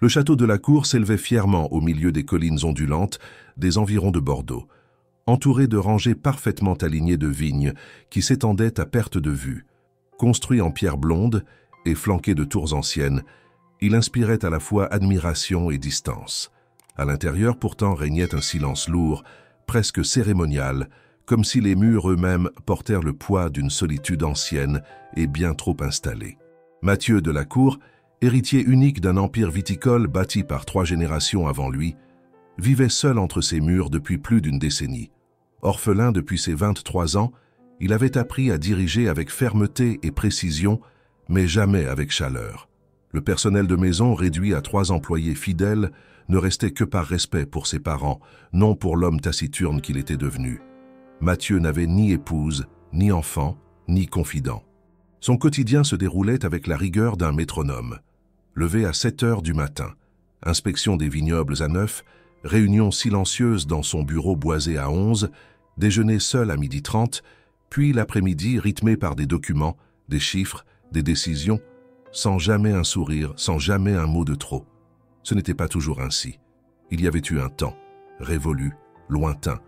Le château de la Cour s'élevait fièrement au milieu des collines ondulantes des environs de Bordeaux, entouré de rangées parfaitement alignées de vignes qui s'étendaient à perte de vue. Construit en pierre blonde et flanqué de tours anciennes, il inspirait à la fois admiration et distance. À l'intérieur, pourtant, régnait un silence lourd, presque cérémonial, comme si les murs eux-mêmes portèrent le poids d'une solitude ancienne et bien trop installée. Mathieu de la Cour, héritier unique d'un empire viticole bâti par 3 générations avant lui, vivait seul entre ces murs depuis plus d'une décennie. Orphelin depuis ses 23 ans, il avait appris à diriger avec fermeté et précision, mais jamais avec chaleur. Le personnel de maison, réduit à 3 employés fidèles, ne restait que par respect pour ses parents, non pour l'homme taciturne qu'il était devenu. Mathieu n'avait ni épouse, ni enfant, ni confident. Son quotidien se déroulait avec la rigueur d'un métronome. Levé à 7 heures du matin, inspection des vignobles à 9, réunion silencieuse dans son bureau boisé à 11, déjeuner seul à 12h30, puis l'après-midi rythmé par des documents, des chiffres, des décisions, sans jamais un sourire, sans jamais un mot de trop. Ce n'était pas toujours ainsi. Il y avait eu un temps, révolu, lointain,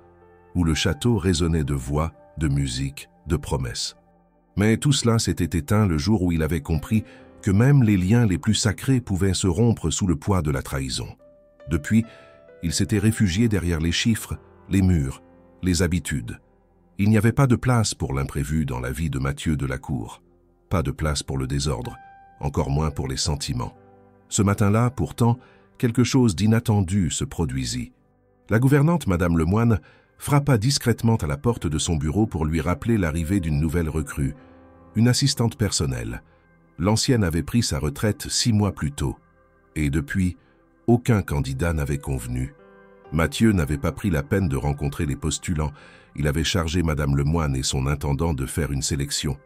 où le château résonnait de voix, de musique, de promesses. Mais tout cela s'était éteint le jour où il avait compris que même les liens les plus sacrés pouvaient se rompre sous le poids de la trahison. Depuis, il s'était réfugié derrière les chiffres, les murs, les habitudes. Il n'y avait pas de place pour l'imprévu dans la vie de Mathieu de la Cour. Pas de place pour le désordre, encore moins pour les sentiments. Ce matin-là, pourtant, quelque chose d'inattendu se produisit. La gouvernante, Madame Lemoine, frappa discrètement à la porte de son bureau pour lui rappeler l'arrivée d'une nouvelle recrue, une assistante personnelle. L'ancienne avait pris sa retraite 6 mois plus tôt, et depuis, aucun candidat n'avait convenu. Mathieu n'avait pas pris la peine de rencontrer les postulants. Il avait chargé Madame Lemoine et son intendant de faire une sélection.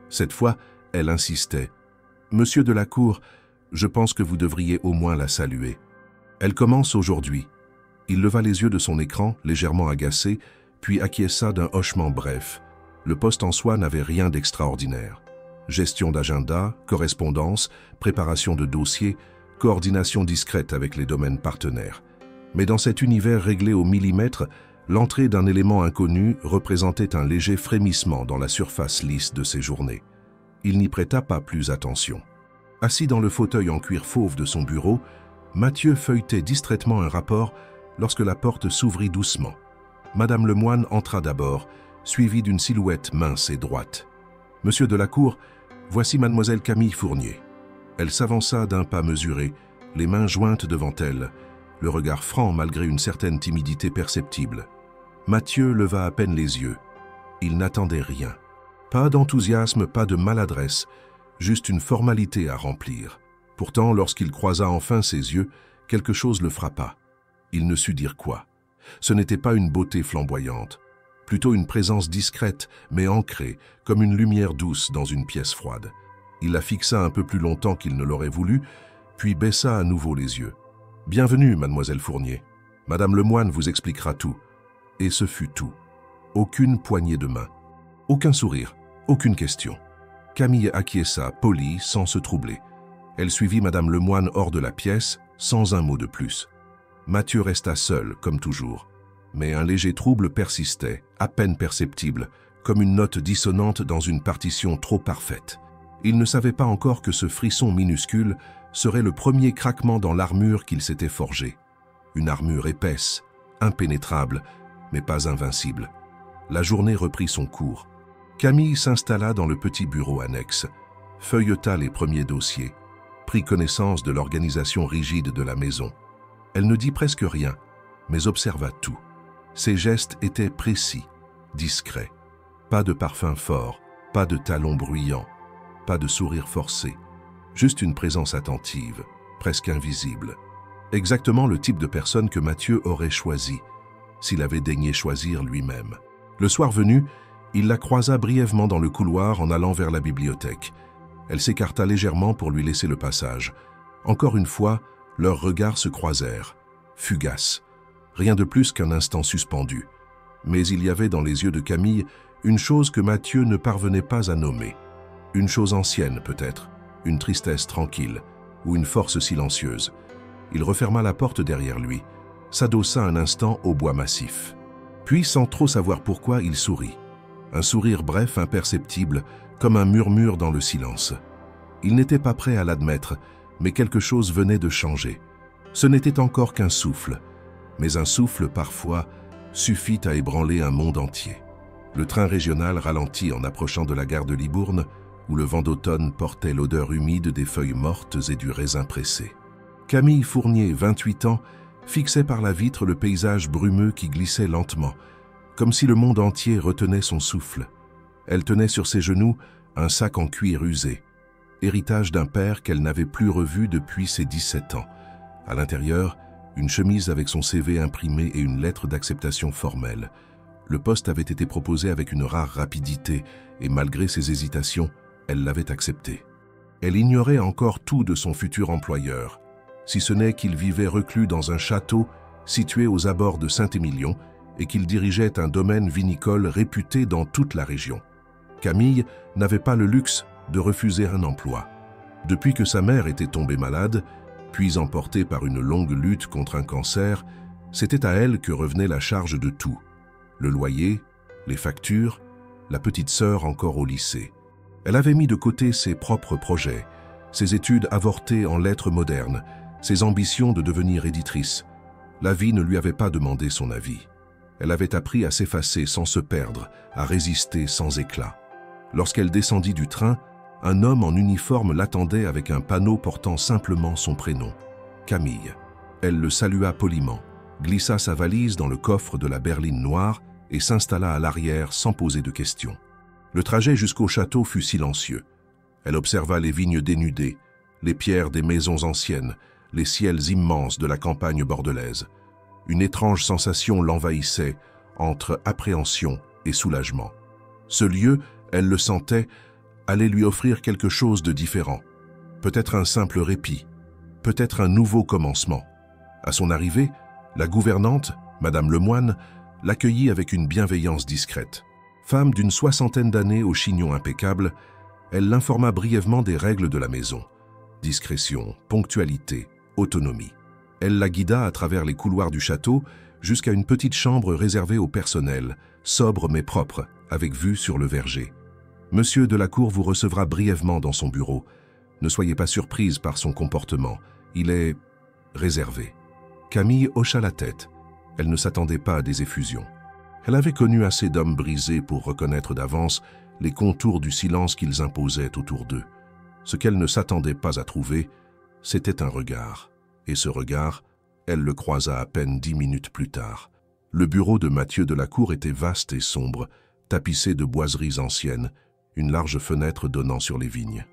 Cette fois, elle insistait. « Monsieur de la Cour, je pense que vous devriez au moins la saluer. Elle commence aujourd'hui. » Il leva les yeux de son écran, légèrement agacé, puis acquiesça d'un hochement bref. Le poste en soi n'avait rien d'extraordinaire. Gestion d'agenda, correspondance, préparation de dossiers, coordination discrète avec les domaines partenaires. Mais dans cet univers réglé au millimètre, l'entrée d'un élément inconnu représentait un léger frémissement dans la surface lisse de ses journées. Il n'y prêta pas plus attention. Assis dans le fauteuil en cuir fauve de son bureau, Mathieu feuilletait distraitement un rapport lorsque la porte s'ouvrit doucement. Madame Lemoine entra d'abord, suivie d'une silhouette mince et droite. « Monsieur de la Cour, voici Mademoiselle Camille Fournier. » Elle s'avança d'un pas mesuré, les mains jointes devant elle, le regard franc malgré une certaine timidité perceptible. Mathieu leva à peine les yeux. Il n'attendait rien. Pas d'enthousiasme, pas de maladresse, juste une formalité à remplir. Pourtant, lorsqu'il croisa enfin ses yeux, quelque chose le frappa. Il ne sut dire quoi. Ce n'était pas une beauté flamboyante, plutôt une présence discrète, mais ancrée, comme une lumière douce dans une pièce froide. Il la fixa un peu plus longtemps qu'il ne l'aurait voulu, puis baissa à nouveau les yeux. « Bienvenue, Mademoiselle Fournier. Madame Lemoine vous expliquera tout. » Et ce fut tout. Aucune poignée de main. Aucun sourire, aucune question. Camille acquiesça, polie, sans se troubler. Elle suivit Madame Lemoine hors de la pièce, sans un mot de plus. Mathieu resta seul, comme toujours. Mais un léger trouble persistait, à peine perceptible, comme une note dissonante dans une partition trop parfaite. Il ne savait pas encore que ce frisson minuscule serait le premier craquement dans l'armure qu'il s'était forgée. Une armure épaisse, impénétrable, mais pas invincible. La journée reprit son cours. Camille s'installa dans le petit bureau annexe, feuilleta les premiers dossiers, prit connaissance de l'organisation rigide de la maison. Elle ne dit presque rien, mais observa tout. Ses gestes étaient précis, discrets. Pas de parfum fort, pas de talons bruyants, pas de sourire forcé. Juste une présence attentive, presque invisible. Exactement le type de personne que Mathieu aurait choisi, s'il avait daigné choisir lui-même. Le soir venu, il la croisa brièvement dans le couloir en allant vers la bibliothèque. Elle s'écarta légèrement pour lui laisser le passage. Encore une fois, leurs regards se croisèrent, fugaces. Rien de plus qu'un instant suspendu. Mais il y avait dans les yeux de Camille une chose que Mathieu ne parvenait pas à nommer. Une chose ancienne peut-être, une tristesse tranquille ou une force silencieuse. Il referma la porte derrière lui, s'adossa un instant au bois massif. Puis, sans trop savoir pourquoi, il sourit. Un sourire bref, imperceptible, comme un murmure dans le silence. Il n'était pas prêt à l'admettre, mais quelque chose venait de changer. Ce n'était encore qu'un souffle, mais un souffle, parfois, suffit à ébranler un monde entier. Le train régional ralentit en approchant de la gare de Libourne, où le vent d'automne portait l'odeur humide des feuilles mortes et du raisin pressé. Camille Fournier, 28 ans, fixait par la vitre le paysage brumeux qui glissait lentement, comme si le monde entier retenait son souffle. Elle tenait sur ses genoux un sac en cuir usé, héritage d'un père qu'elle n'avait plus revu depuis ses 17 ans. À l'intérieur, une chemise avec son CV imprimé et une lettre d'acceptation formelle. Le poste avait été proposé avec une rare rapidité et malgré ses hésitations, elle l'avait accepté. Elle ignorait encore tout de son futur employeur, si ce n'est qu'il vivait reclus dans un château situé aux abords de Saint-Émilion et qu'il dirigeait un domaine vinicole réputé dans toute la région. Camille n'avait pas le luxe de refuser un emploi. Depuis que sa mère était tombée malade, puis emportée par une longue lutte contre un cancer, c'était à elle que revenait la charge de tout. Le loyer, les factures, la petite sœur encore au lycée. Elle avait mis de côté ses propres projets, ses études avortées en lettres modernes, ses ambitions de devenir éditrice. La vie ne lui avait pas demandé son avis. Elle avait appris à s'effacer sans se perdre, à résister sans éclat. Lorsqu'elle descendit du train, un homme en uniforme l'attendait avec un panneau portant simplement son prénom, Camille. Elle le salua poliment, glissa sa valise dans le coffre de la berline noire et s'installa à l'arrière sans poser de questions. Le trajet jusqu'au château fut silencieux. Elle observa les vignes dénudées, les pierres des maisons anciennes, les ciels immenses de la campagne bordelaise. Une étrange sensation l'envahissait entre appréhension et soulagement. Ce lieu, elle le sentait, allait lui offrir quelque chose de différent. Peut-être un simple répit, peut-être un nouveau commencement. À son arrivée, la gouvernante, Madame Lemoine, l'accueillit avec une bienveillance discrète. Femme d'une 60aine d'années au chignon impeccable, elle l'informa brièvement des règles de la maison. Discrétion, ponctualité, autonomie. Elle la guida à travers les couloirs du château jusqu'à une petite chambre réservée au personnel, sobre mais propre, avec vue sur le verger. Monsieur de la Cour vous recevra brièvement dans son bureau. Ne soyez pas surprise par son comportement. Il est réservé. Camille hocha la tête. Elle ne s'attendait pas à des effusions. Elle avait connu assez d'hommes brisés pour reconnaître d'avance les contours du silence qu'ils imposaient autour d'eux. Ce qu'elle ne s'attendait pas à trouver, c'était un regard. Et ce regard, elle le croisa à peine 10 minutes plus tard. Le bureau de Mathieu de la Cour était vaste et sombre, tapissé de boiseries anciennes, une large fenêtre donnant sur les vignes.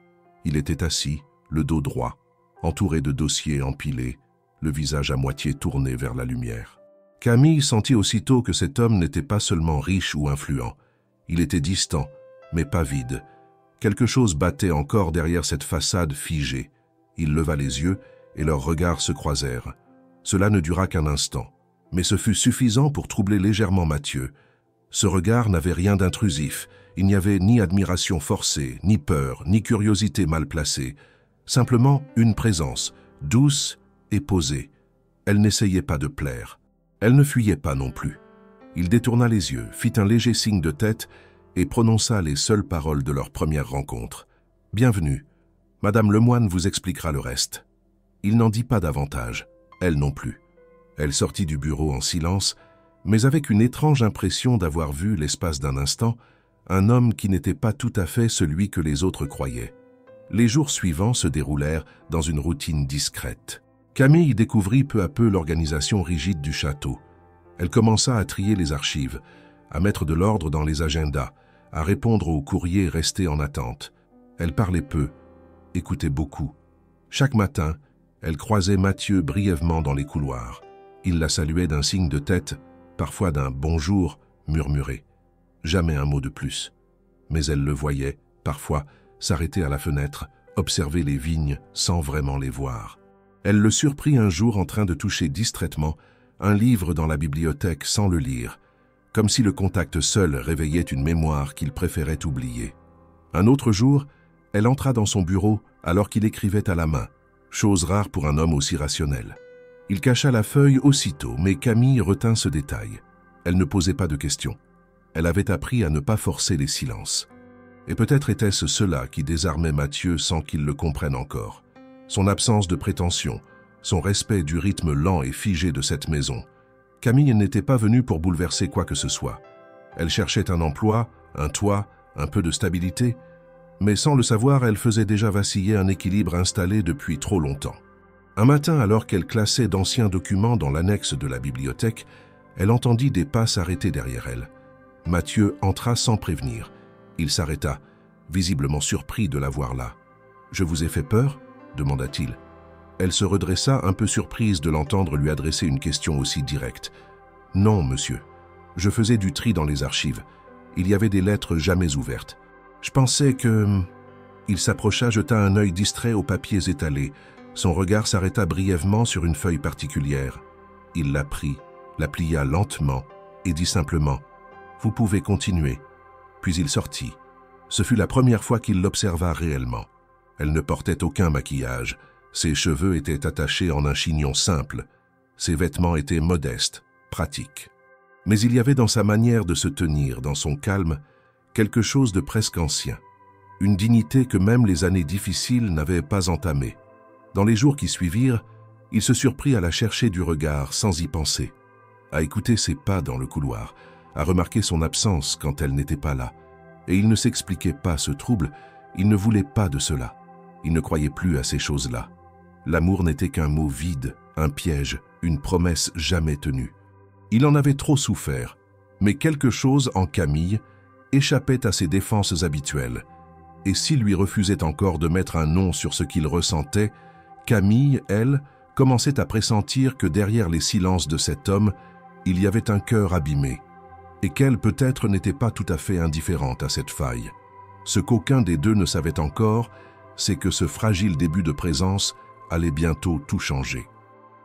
Il était assis, le dos droit, entouré de dossiers empilés, le visage à moitié tourné vers la lumière. Camille sentit aussitôt que cet homme n'était pas seulement riche ou influent. Il était distant, mais pas vide. Quelque chose battait encore derrière cette façade figée. Il leva les yeux et leurs regards se croisèrent. Cela ne dura qu'un instant, mais ce fut suffisant pour troubler légèrement Mathieu. Ce regard n'avait rien d'intrusif. Il n'y avait ni admiration forcée, ni peur, ni curiosité mal placée. Simplement une présence, douce et posée. Elle n'essayait pas de plaire. Elle ne fuyait pas non plus. Il détourna les yeux, fit un léger signe de tête et prononça les seules paroles de leur première rencontre. « Bienvenue. Madame Lemoine vous expliquera le reste. » Il n'en dit pas davantage, elle non plus. Elle sortit du bureau en silence, mais avec une étrange impression d'avoir vu, l'espace d'un instant, un homme qui n'était pas tout à fait celui que les autres croyaient. Les jours suivants se déroulèrent dans une routine discrète. Camille découvrit peu à peu l'organisation rigide du château. Elle commença à trier les archives, à mettre de l'ordre dans les agendas, à répondre aux courriers restés en attente. Elle parlait peu, écoutait beaucoup. Chaque matin, elle croisait Mathieu brièvement dans les couloirs. Il la saluait d'un signe de tête, parfois d'un « bonjour » murmuré. Jamais un mot de plus. Mais elle le voyait, parfois, s'arrêter à la fenêtre, observer les vignes sans vraiment les voir. Elle le surprit un jour en train de toucher distraitement un livre dans la bibliothèque sans le lire, comme si le contact seul réveillait une mémoire qu'il préférait oublier. Un autre jour, elle entra dans son bureau alors qu'il écrivait à la main, chose rare pour un homme aussi rationnel. Il cacha la feuille aussitôt, mais Camille retint ce détail. Elle ne posait pas de questions. Elle avait appris à ne pas forcer les silences. Et peut-être était-ce cela qui désarmait Mathieu sans qu'il le comprenne encore. Son absence de prétention, son respect du rythme lent et figé de cette maison. Camille n'était pas venue pour bouleverser quoi que ce soit. Elle cherchait un emploi, un toit, un peu de stabilité, mais sans le savoir, elle faisait déjà vaciller un équilibre installé depuis trop longtemps. Un matin, alors qu'elle classait d'anciens documents dans l'annexe de la bibliothèque, elle entendit des pas s'arrêter derrière elle. Mathieu entra sans prévenir. Il s'arrêta, visiblement surpris de la voir là. « Je vous ai fait peur ?» demanda-t-il. Elle se redressa, un peu surprise de l'entendre lui adresser une question aussi directe. « Non, monsieur. Je faisais du tri dans les archives. Il y avait des lettres jamais ouvertes. Je pensais que... » Il s'approcha, jeta un œil distrait aux papiers étalés. Son regard s'arrêta brièvement sur une feuille particulière. Il la prit, la plia lentement et dit simplement « Vous pouvez continuer. » Puis il sortit. Ce fut la première fois qu'il l'observa réellement. Elle ne portait aucun maquillage. Ses cheveux étaient attachés en un chignon simple. Ses vêtements étaient modestes, pratiques. Mais il y avait dans sa manière de se tenir, dans son calme, quelque chose de presque ancien. Une dignité que même les années difficiles n'avaient pas entamée. Dans les jours qui suivirent, il se surprit à la chercher du regard sans y penser, à écouter ses pas dans le couloir, à remarquer son absence quand elle n'était pas là. Et il ne s'expliquait pas ce trouble, il ne voulait pas de cela. Il ne croyait plus à ces choses-là. L'amour n'était qu'un mot vide, un piège, une promesse jamais tenue. Il en avait trop souffert, mais quelque chose en Camille échappait à ses défenses habituelles. Et s'il lui refusait encore de mettre un nom sur ce qu'il ressentait, Camille, elle, commençait à pressentir que derrière les silences de cet homme, il y avait un cœur abîmé, et qu'elle peut-être n'était pas tout à fait indifférente à cette faille. Ce qu'aucun des deux ne savait encore, c'est que ce fragile début de présence allait bientôt tout changer.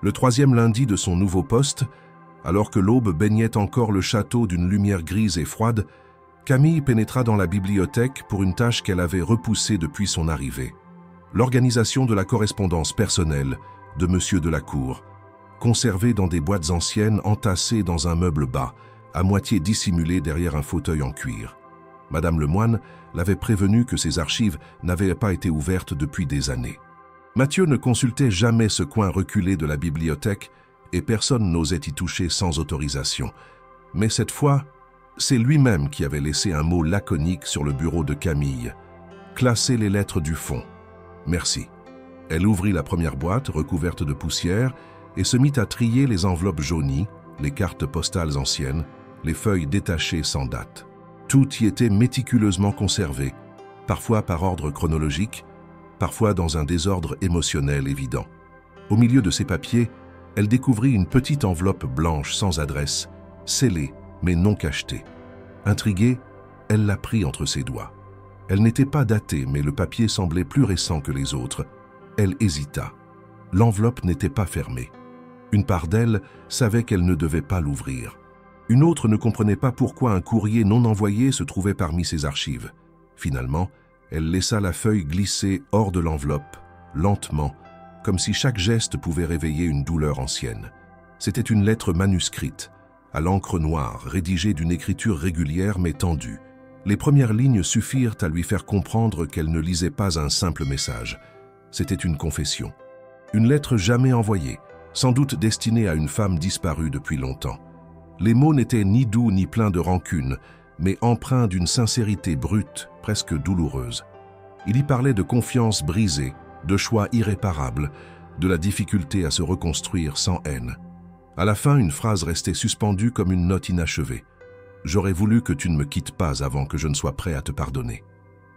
Le 3e lundi de son nouveau poste, alors que l'aube baignait encore le château d'une lumière grise et froide, Camille pénétra dans la bibliothèque pour une tâche qu'elle avait repoussée depuis son arrivée. L'organisation de la correspondance personnelle de Monsieur de la Cour, conservée dans des boîtes anciennes entassées dans un meuble bas, à moitié dissimulé derrière un fauteuil en cuir. Madame Lemoine l'avait prévenu que ses archives n'avaient pas été ouvertes depuis des années. Mathieu ne consultait jamais ce coin reculé de la bibliothèque et personne n'osait y toucher sans autorisation. Mais cette fois, c'est lui-même qui avait laissé un mot laconique sur le bureau de Camille. « Classer les lettres du fond. Merci. » Elle ouvrit la première boîte, recouverte de poussière, et se mit à trier les enveloppes jaunies, les cartes postales anciennes, les feuilles détachées sans date. Tout y était méticuleusement conservé, parfois par ordre chronologique, parfois dans un désordre émotionnel évident. Au milieu de ces papiers, elle découvrit une petite enveloppe blanche sans adresse, scellée mais non cachetée. Intriguée, elle la prit entre ses doigts. Elle n'était pas datée, mais le papier semblait plus récent que les autres. Elle hésita. L'enveloppe n'était pas fermée. Une part d'elle savait qu'elle ne devait pas l'ouvrir. Une autre ne comprenait pas pourquoi un courrier non envoyé se trouvait parmi ses archives. Finalement, elle laissa la feuille glisser hors de l'enveloppe, lentement, comme si chaque geste pouvait réveiller une douleur ancienne. C'était une lettre manuscrite, à l'encre noire, rédigée d'une écriture régulière mais tendue. Les premières lignes suffirent à lui faire comprendre qu'elle ne lisait pas un simple message. C'était une confession. Une lettre jamais envoyée, sans doute destinée à une femme disparue depuis longtemps. Les mots n'étaient ni doux ni pleins de rancune, mais empreints d'une sincérité brute, presque douloureuse. Il y parlait de confiance brisée, de choix irréparables, de la difficulté à se reconstruire sans haine. À la fin, une phrase restait suspendue comme une note inachevée. « J'aurais voulu que tu ne me quittes pas avant que je ne sois prêt à te pardonner. »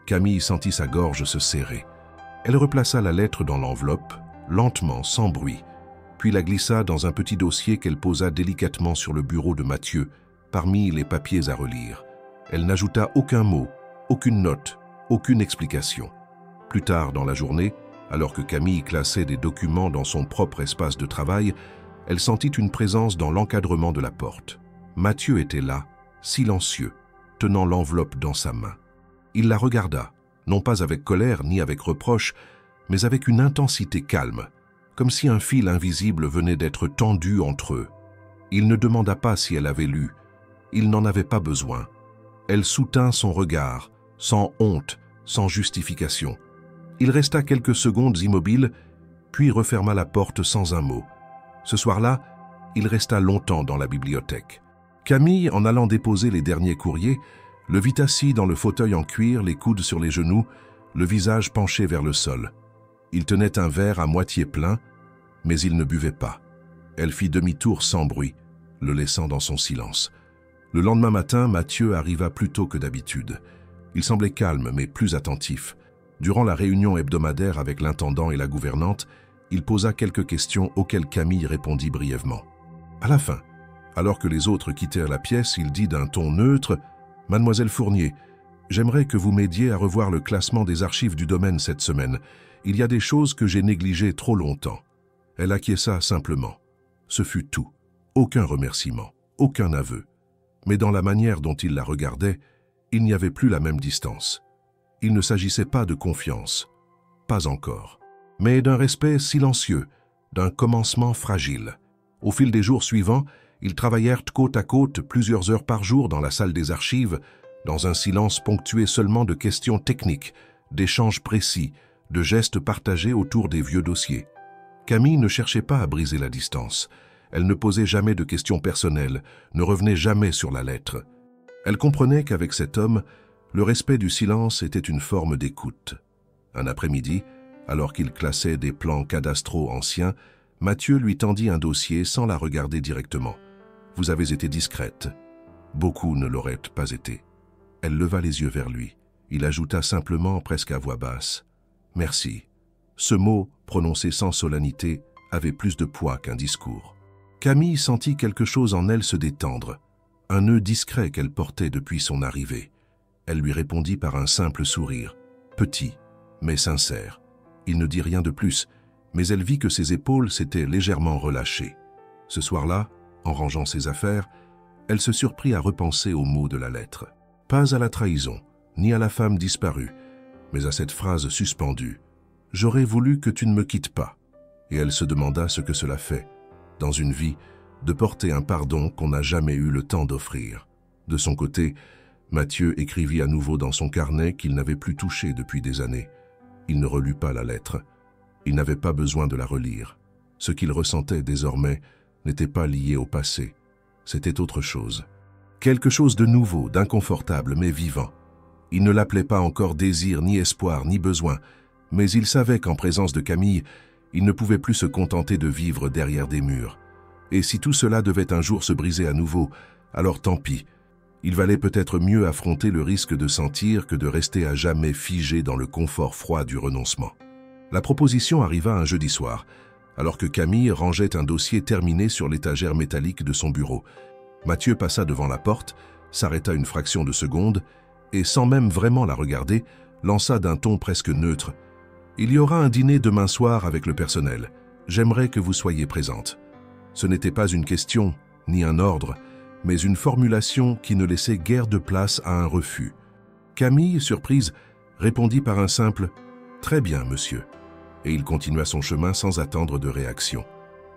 Camille sentit sa gorge se serrer. Elle replaça la lettre dans l'enveloppe, lentement, sans bruit, puis la glissa dans un petit dossier qu'elle posa délicatement sur le bureau de Mathieu, parmi les papiers à relire. Elle n'ajouta aucun mot, aucune note, aucune explication. Plus tard dans la journée, alors que Camille classait des documents dans son propre espace de travail, elle sentit une présence dans l'encadrement de la porte. Mathieu était là, silencieux, tenant l'enveloppe dans sa main. Il la regarda, non pas avec colère ni avec reproche, mais avec une intensité calme, comme si un fil invisible venait d'être tendu entre eux. Il ne demanda pas si elle avait lu. Il n'en avait pas besoin. Elle soutint son regard, sans honte, sans justification. Il resta quelques secondes immobile, puis referma la porte sans un mot. Ce soir-là, il resta longtemps dans la bibliothèque. Camille, en allant déposer les derniers courriers, le vit assis dans le fauteuil en cuir, les coudes sur les genoux, le visage penché vers le sol. Il tenait un verre à moitié plein, mais il ne buvait pas. Elle fit demi-tour sans bruit, le laissant dans son silence. Le lendemain matin, Mathieu arriva plus tôt que d'habitude. Il semblait calme, mais plus attentif. Durant la réunion hebdomadaire avec l'intendant et la gouvernante, il posa quelques questions auxquelles Camille répondit brièvement. À la fin, alors que les autres quittèrent la pièce, il dit d'un ton neutre « Mademoiselle Fournier, j'aimerais que vous m'aidiez à revoir le classement des archives du domaine cette semaine. Il y a des choses que j'ai négligées trop longtemps. » Elle acquiesça simplement. Ce fut tout. Aucun remerciement, aucun aveu. Mais dans la manière dont il la regardait, il n'y avait plus la même distance. Il ne s'agissait pas de confiance, pas encore, mais d'un respect silencieux, d'un commencement fragile. Au fil des jours suivants, ils travaillèrent côte à côte plusieurs heures par jour dans la salle des archives, dans un silence ponctué seulement de questions techniques, d'échanges précis, de gestes partagés autour des vieux dossiers. Camille ne cherchait pas à briser la distance. Elle ne posait jamais de questions personnelles, ne revenait jamais sur la lettre. Elle comprenait qu'avec cet homme, le respect du silence était une forme d'écoute. Un après-midi, alors qu'il classait des plans cadastraux anciens, Mathieu lui tendit un dossier sans la regarder directement. « Vous avez été discrète. » Beaucoup ne l'auraient pas été. Elle leva les yeux vers lui. Il ajouta simplement, presque à voix basse, « Merci. » Ce mot, prononcé sans solennité, avait plus de poids qu'un discours. Camille sentit quelque chose en elle se détendre, un nœud discret qu'elle portait depuis son arrivée. Elle lui répondit par un simple sourire, petit, mais sincère. Il ne dit rien de plus, mais elle vit que ses épaules s'étaient légèrement relâchées. Ce soir-là, en rangeant ses affaires, elle se surprit à repenser aux mots de la lettre. Pas à la trahison, ni à la femme disparue, mais à cette phrase suspendue. « J'aurais voulu que tu ne me quittes pas. » Et elle se demanda ce que cela fait, dans une vie, de porter un pardon qu'on n'a jamais eu le temps d'offrir. De son côté, Mathieu écrivit à nouveau dans son carnet qu'il n'avait plus touché depuis des années. Il ne relut pas la lettre. Il n'avait pas besoin de la relire. Ce qu'il ressentait désormais n'était pas lié au passé. C'était autre chose. Quelque chose de nouveau, d'inconfortable, mais vivant. Il ne l'appelait pas encore désir, ni espoir, ni besoin, mais il savait qu'en présence de Camille, il ne pouvait plus se contenter de vivre derrière des murs. Et si tout cela devait un jour se briser à nouveau, alors tant pis. Il valait peut-être mieux affronter le risque de sentir que de rester à jamais figé dans le confort froid du renoncement. La proposition arriva un jeudi soir, alors que Camille rangeait un dossier terminé sur l'étagère métallique de son bureau. Mathieu passa devant la porte, s'arrêta une fraction de seconde et, sans même vraiment la regarder, lança d'un ton presque neutre. « Il y aura un dîner demain soir avec le personnel. J'aimerais que vous soyez présente. » Ce n'était pas une question, ni un ordre, mais une formulation qui ne laissait guère de place à un refus. Camille, surprise, répondit par un simple « Très bien, monsieur », et il continua son chemin sans attendre de réaction.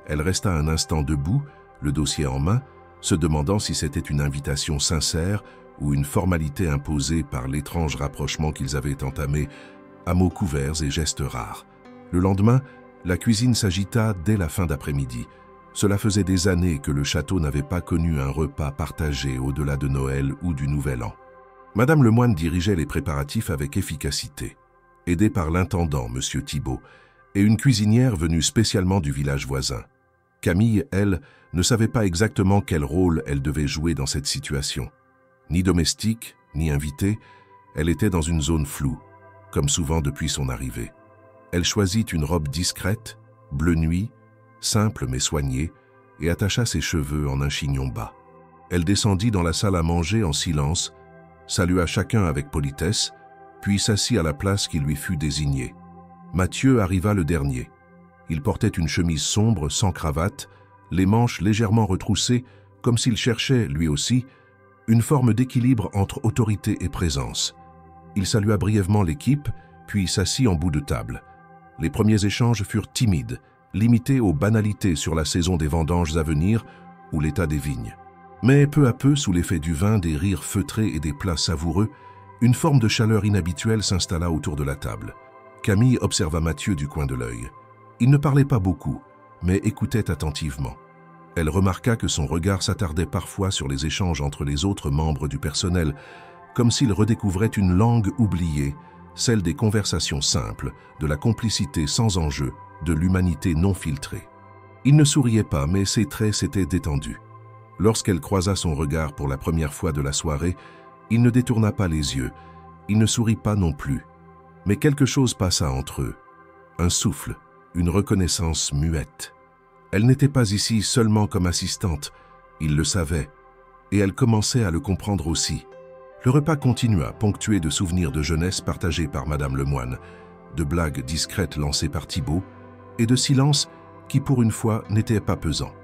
Elle resta un instant debout, le dossier en main, se demandant si c'était une invitation sincère ou une formalité imposée par l'étrange rapprochement qu'ils avaient entamé, à mots couverts et gestes rares. Le lendemain, la cuisine s'agita dès la fin d'après-midi. Cela faisait des années que le château n'avait pas connu un repas partagé au-delà de Noël ou du Nouvel An. Madame Lemoine dirigeait les préparatifs avec efficacité, aidée par l'intendant, M. Thibault, et une cuisinière venue spécialement du village voisin. Camille, elle, ne savait pas exactement quel rôle elle devait jouer dans cette situation. Ni domestique, ni invitée, elle était dans une zone floue, comme souvent depuis son arrivée. Elle choisit une robe discrète, bleu nuit, simple mais soignée, et attacha ses cheveux en un chignon bas. Elle descendit dans la salle à manger en silence, salua chacun avec politesse, puis s'assit à la place qui lui fut désignée. Mathieu arriva le dernier. Il portait une chemise sombre, sans cravate, les manches légèrement retroussées, comme s'il cherchait, lui aussi, une forme d'équilibre entre autorité et présence. Il salua brièvement l'équipe, puis s'assit en bout de table. Les premiers échanges furent timides, limité aux banalités sur la saison des vendanges à venir ou l'état des vignes. Mais peu à peu, sous l'effet du vin, des rires feutrés et des plats savoureux, une forme de chaleur inhabituelle s'installa autour de la table. Camille observa Mathieu du coin de l'œil. Il ne parlait pas beaucoup, mais écoutait attentivement. Elle remarqua que son regard s'attardait parfois sur les échanges entre les autres membres du personnel, comme s'il redécouvrait une langue oubliée, celle des conversations simples, de la complicité sans enjeu, de l'humanité non filtrée. Il ne souriait pas, mais ses traits s'étaient détendus. Lorsqu'elle croisa son regard pour la première fois de la soirée, il ne détourna pas les yeux, il ne sourit pas non plus. Mais quelque chose passa entre eux. Un souffle, une reconnaissance muette. Elle n'était pas ici seulement comme assistante, il le savait, et elle commençait à le comprendre aussi. Le repas continua, ponctué de souvenirs de jeunesse partagés par Madame Lemoine, de blagues discrètes lancées par Thibaut, et de silences qui, pour une fois, n'étaient pas pesants.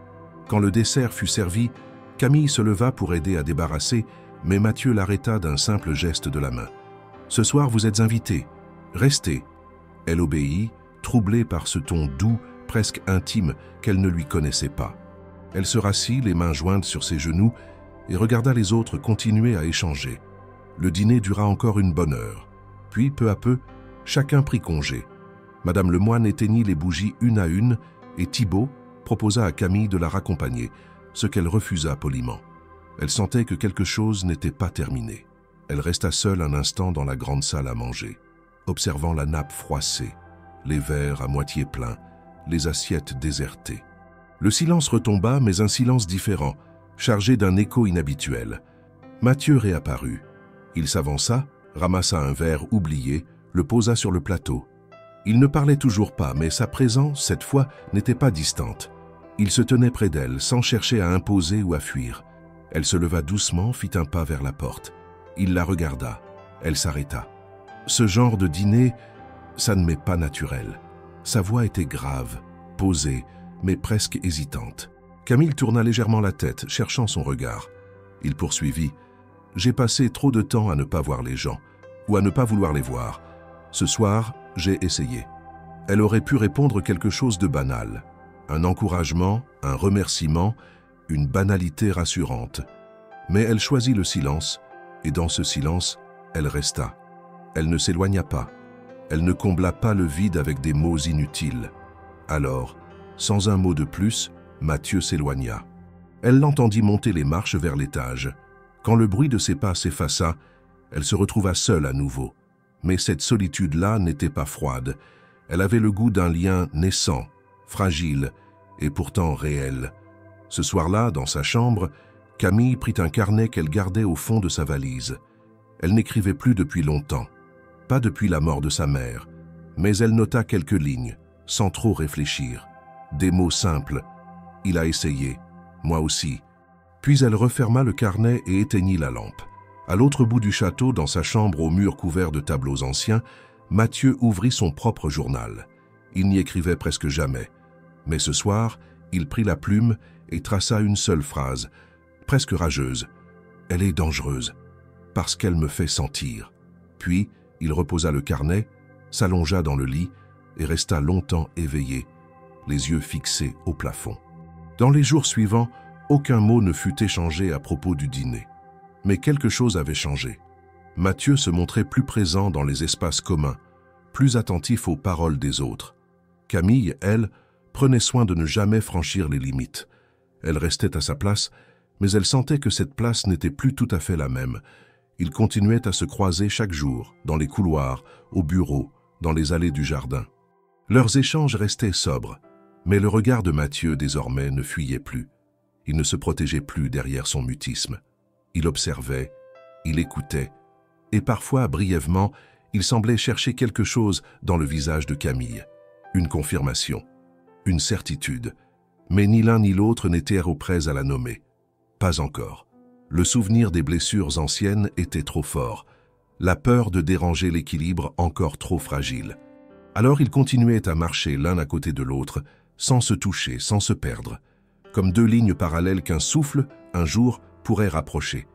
Quand le dessert fut servi, Camille se leva pour aider à débarrasser, mais Mathieu l'arrêta d'un simple geste de la main. « Ce soir, vous êtes invité. Restez. » Elle obéit, troublée par ce ton doux, presque intime, qu'elle ne lui connaissait pas. Elle se rassit, les mains jointes sur ses genoux, et regarda les autres continuer à échanger. Le dîner dura encore une bonne heure. Puis, peu à peu, chacun prit congé. Madame Lemoine éteignit les bougies une à une, et Thibaut proposa à Camille de la raccompagner, ce qu'elle refusa poliment. Elle sentait que quelque chose n'était pas terminé. Elle resta seule un instant dans la grande salle à manger, observant la nappe froissée, les verres à moitié pleins, les assiettes désertées. Le silence retomba, mais un silence différent, chargé d'un écho inhabituel. Mathieu réapparut. Il s'avança, ramassa un verre oublié, le posa sur le plateau. Il ne parlait toujours pas, mais sa présence, cette fois, n'était pas distante. Il se tenait près d'elle, sans chercher à imposer ou à fuir. Elle se leva doucement, fit un pas vers la porte. Il la regarda. Elle s'arrêta. Ce genre de dîner, ça ne m'est pas naturel. Sa voix était grave, posée, mais presque hésitante. Camille tourna légèrement la tête, cherchant son regard. Il poursuivit. « J'ai passé trop de temps à ne pas voir les gens, ou à ne pas vouloir les voir. Ce soir, j'ai essayé. » Elle aurait pu répondre quelque chose de banal. Un encouragement, un remerciement, une banalité rassurante. Mais elle choisit le silence, et dans ce silence, elle resta. Elle ne s'éloigna pas. Elle ne combla pas le vide avec des mots inutiles. Alors, sans un mot de plus, Mathieu s'éloigna. Elle l'entendit monter les marches vers l'étage. Quand le bruit de ses pas s'effaça, elle se retrouva seule à nouveau. Mais cette solitude-là n'était pas froide. Elle avait le goût d'un lien naissant, fragile et pourtant réel. Ce soir-là, dans sa chambre, Camille prit un carnet qu'elle gardait au fond de sa valise. Elle n'écrivait plus depuis longtemps, pas depuis la mort de sa mère, mais elle nota quelques lignes, sans trop réfléchir. Des mots simples. « Il a essayé, moi aussi. » Puis elle referma le carnet et éteignit la lampe. À l'autre bout du château, dans sa chambre aux murs couverts de tableaux anciens, Mathieu ouvrit son propre journal. Il n'y écrivait presque jamais. Mais ce soir, il prit la plume et traça une seule phrase, presque rageuse. « Elle est dangereuse, parce qu'elle me fait sentir. » Puis, il reposa le carnet, s'allongea dans le lit et resta longtemps éveillé, les yeux fixés au plafond. Dans les jours suivants, aucun mot ne fut échangé à propos du dîner. Mais quelque chose avait changé. Mathieu se montrait plus présent dans les espaces communs, plus attentif aux paroles des autres. Camille, elle, prenait soin de ne jamais franchir les limites. Elle restait à sa place, mais elle sentait que cette place n'était plus tout à fait la même. Ils continuaient à se croiser chaque jour, dans les couloirs, au bureau, dans les allées du jardin. Leurs échanges restaient sobres, mais le regard de Mathieu, désormais, ne fuyait plus. Il ne se protégeait plus derrière son mutisme. Il observait, il écoutait, et parfois, brièvement, il semblait chercher quelque chose dans le visage de Camille. Une confirmation, une certitude, mais ni l'un ni l'autre n'étaient prêts à la nommer. Pas encore. Le souvenir des blessures anciennes était trop fort, la peur de déranger l'équilibre encore trop fragile. Alors ils continuaient à marcher l'un à côté de l'autre, sans se toucher, sans se perdre, comme deux lignes parallèles qu'un souffle, un jour, pourrait rapprocher.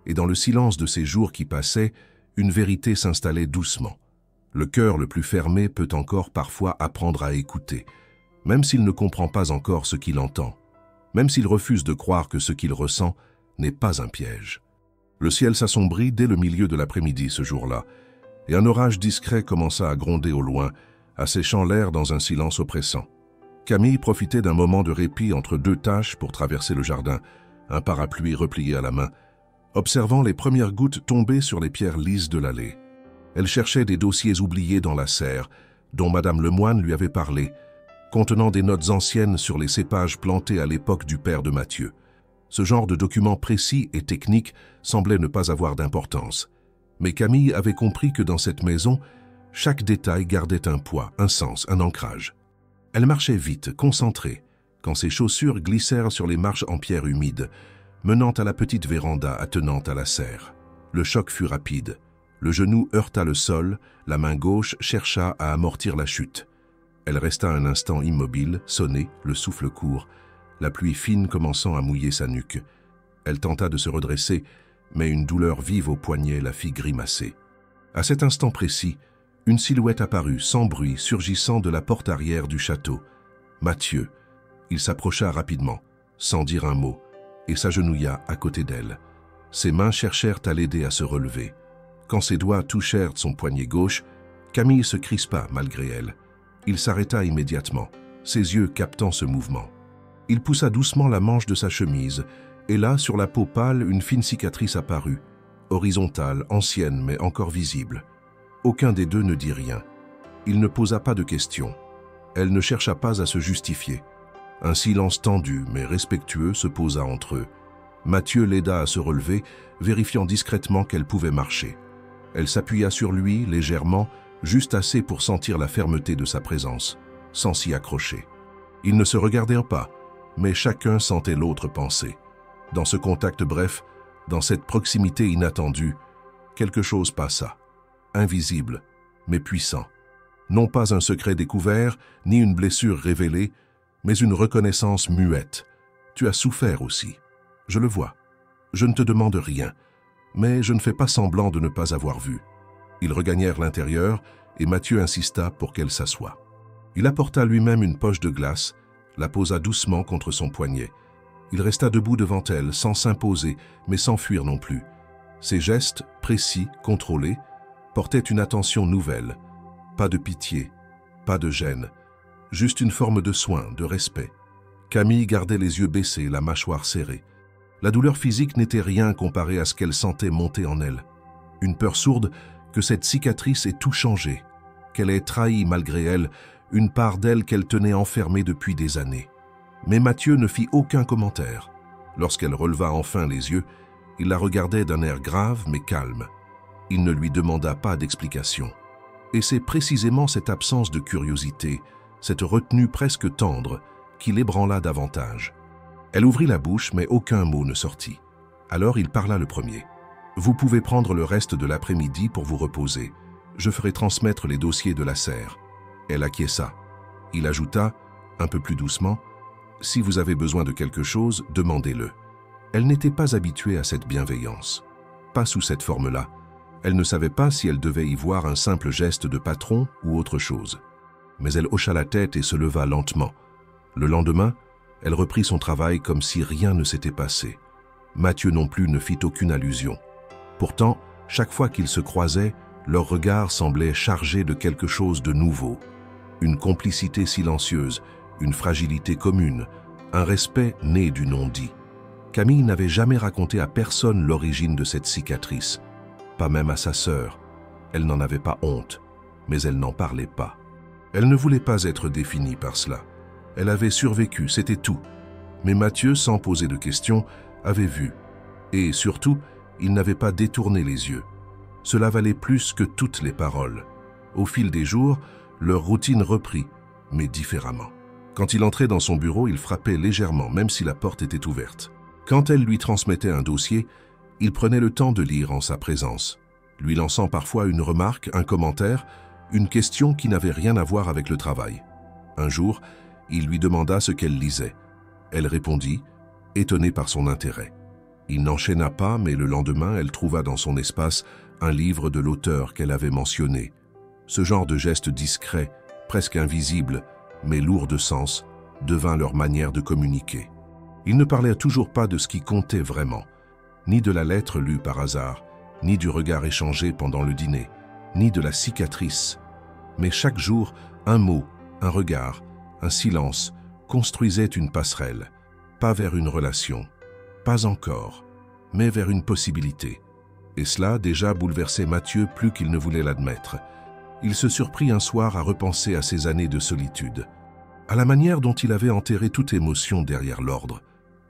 Et dans le silence de ces jours qui passaient, une vérité s'installait doucement. Le cœur le plus fermé peut encore parfois apprendre à écouter, même s'il ne comprend pas encore ce qu'il entend, même s'il refuse de croire que ce qu'il ressent n'est pas un piège. Le ciel s'assombrit dès le milieu de l'après-midi ce jour-là, et un orage discret commença à gronder au loin, asséchant l'air dans un silence oppressant. Camille profitait d'un moment de répit entre deux tâches pour traverser le jardin, un parapluie replié à la main, observant les premières gouttes tomber sur les pierres lises de l'allée. Elle cherchait des dossiers oubliés dans la serre, dont Madame Lemoine lui avait parlé, contenant des notes anciennes sur les cépages plantés à l'époque du père de Mathieu. Ce genre de documents précis et techniques semblait ne pas avoir d'importance. Mais Camille avait compris que dans cette maison, chaque détail gardait un poids, un sens, un ancrage. Elle marchait vite, concentrée, quand ses chaussures glissèrent sur les marches en pierre humide, menant à la petite véranda attenante à la serre. Le choc fut rapide. Le genou heurta le sol, la main gauche chercha à amortir la chute. Elle resta un instant immobile, sonnée, le souffle court, la pluie fine commençant à mouiller sa nuque. Elle tenta de se redresser, mais une douleur vive au poignet la fit grimacer. À cet instant précis, une silhouette apparut, sans bruit, surgissant de la porte arrière du château. Mathieu. Il s'approcha rapidement, sans dire un mot, et s'agenouilla à côté d'elle. Ses mains cherchèrent à l'aider à se relever. Quand ses doigts touchèrent son poignet gauche, Camille se crispa malgré elle. Il s'arrêta immédiatement, ses yeux captant ce mouvement. Il poussa doucement la manche de sa chemise, et là, sur la peau pâle, une fine cicatrice apparut, horizontale, ancienne, mais encore visible. Aucun des deux ne dit rien. Il ne posa pas de questions. Elle ne chercha pas à se justifier. Un silence tendu, mais respectueux, se posa entre eux. Mathieu l'aida à se relever, vérifiant discrètement qu'elle pouvait marcher. Elle s'appuya sur lui, légèrement, juste assez pour sentir la fermeté de sa présence, sans s'y accrocher. Ils ne se regardèrent pas, mais chacun sentait l'autre penser. Dans ce contact bref, dans cette proximité inattendue, quelque chose passa. Invisible, mais puissant. Non pas un secret découvert, ni une blessure révélée, mais une reconnaissance muette. Tu as souffert aussi. Je le vois. Je ne te demande rien, mais je ne fais pas semblant de ne pas avoir vu. Ils regagnèrent l'intérieur et Mathieu insista pour qu'elle s'assoie. Il apporta lui-même une poche de glace, la posa doucement contre son poignet. Il resta debout devant elle, sans s'imposer, mais sans fuir non plus. Ses gestes, précis, contrôlés, portaient une attention nouvelle. Pas de pitié, pas de gêne, juste une forme de soin, de respect. Camille gardait les yeux baissés, la mâchoire serrée. La douleur physique n'était rien comparée à ce qu'elle sentait monter en elle. Une peur sourde que cette cicatrice ait tout changé, qu'elle ait trahi malgré elle une part d'elle qu'elle tenait enfermée depuis des années. Mais Mathieu ne fit aucun commentaire. Lorsqu'elle releva enfin les yeux, il la regardait d'un air grave mais calme. Il ne lui demanda pas d'explication. Et c'est précisément cette absence de curiosité, cette retenue presque tendre, qui l'ébranla davantage. Elle ouvrit la bouche, mais aucun mot ne sortit. Alors il parla le premier. « Vous pouvez prendre le reste de l'après-midi pour vous reposer. Je ferai transmettre les dossiers de la serre. » Elle acquiesça. Il ajouta, un peu plus doucement, « Si vous avez besoin de quelque chose, demandez-le. » Elle n'était pas habituée à cette bienveillance. Pas sous cette forme-là. Elle ne savait pas si elle devait y voir un simple geste de patron ou autre chose. Mais elle hocha la tête et se leva lentement. Le lendemain, elle reprit son travail comme si rien ne s'était passé. Mathieu non plus ne fit aucune allusion. Pourtant, chaque fois qu'ils se croisaient, leurs regards semblaient chargés de quelque chose de nouveau. Une complicité silencieuse, une fragilité commune, un respect né du non-dit. Camille n'avait jamais raconté à personne l'origine de cette cicatrice, pas même à sa sœur. Elle n'en avait pas honte, mais elle n'en parlait pas. Elle ne voulait pas être définie par cela. Elle avait survécu, c'était tout. Mais Mathieu, sans poser de questions, avait vu. Et surtout, il n'avait pas détourné les yeux. Cela valait plus que toutes les paroles. Au fil des jours, leur routine reprit, mais différemment. Quand il entrait dans son bureau, il frappait légèrement, même si la porte était ouverte. Quand elle lui transmettait un dossier, il prenait le temps de lire en sa présence, lui lançant parfois une remarque, un commentaire, une question qui n'avait rien à voir avec le travail. Un jour, il lui demanda ce qu'elle lisait. Elle répondit, étonnée par son intérêt. Il n'enchaîna pas, mais le lendemain, elle trouva dans son espace un livre de l'auteur qu'elle avait mentionné. Ce genre de geste discret, presque invisible, mais lourd de sens, devint leur manière de communiquer. Ils ne parlaient toujours pas de ce qui comptait vraiment, ni de la lettre lue par hasard, ni du regard échangé pendant le dîner, ni de la cicatrice. Mais chaque jour, un mot, un regard, un silence construisait une passerelle, pas vers une relation, pas encore, mais vers une possibilité. Et cela déjà bouleversait Mathieu plus qu'il ne voulait l'admettre. Il se surprit un soir à repenser à ses années de solitude, à la manière dont il avait enterré toute émotion derrière l'ordre,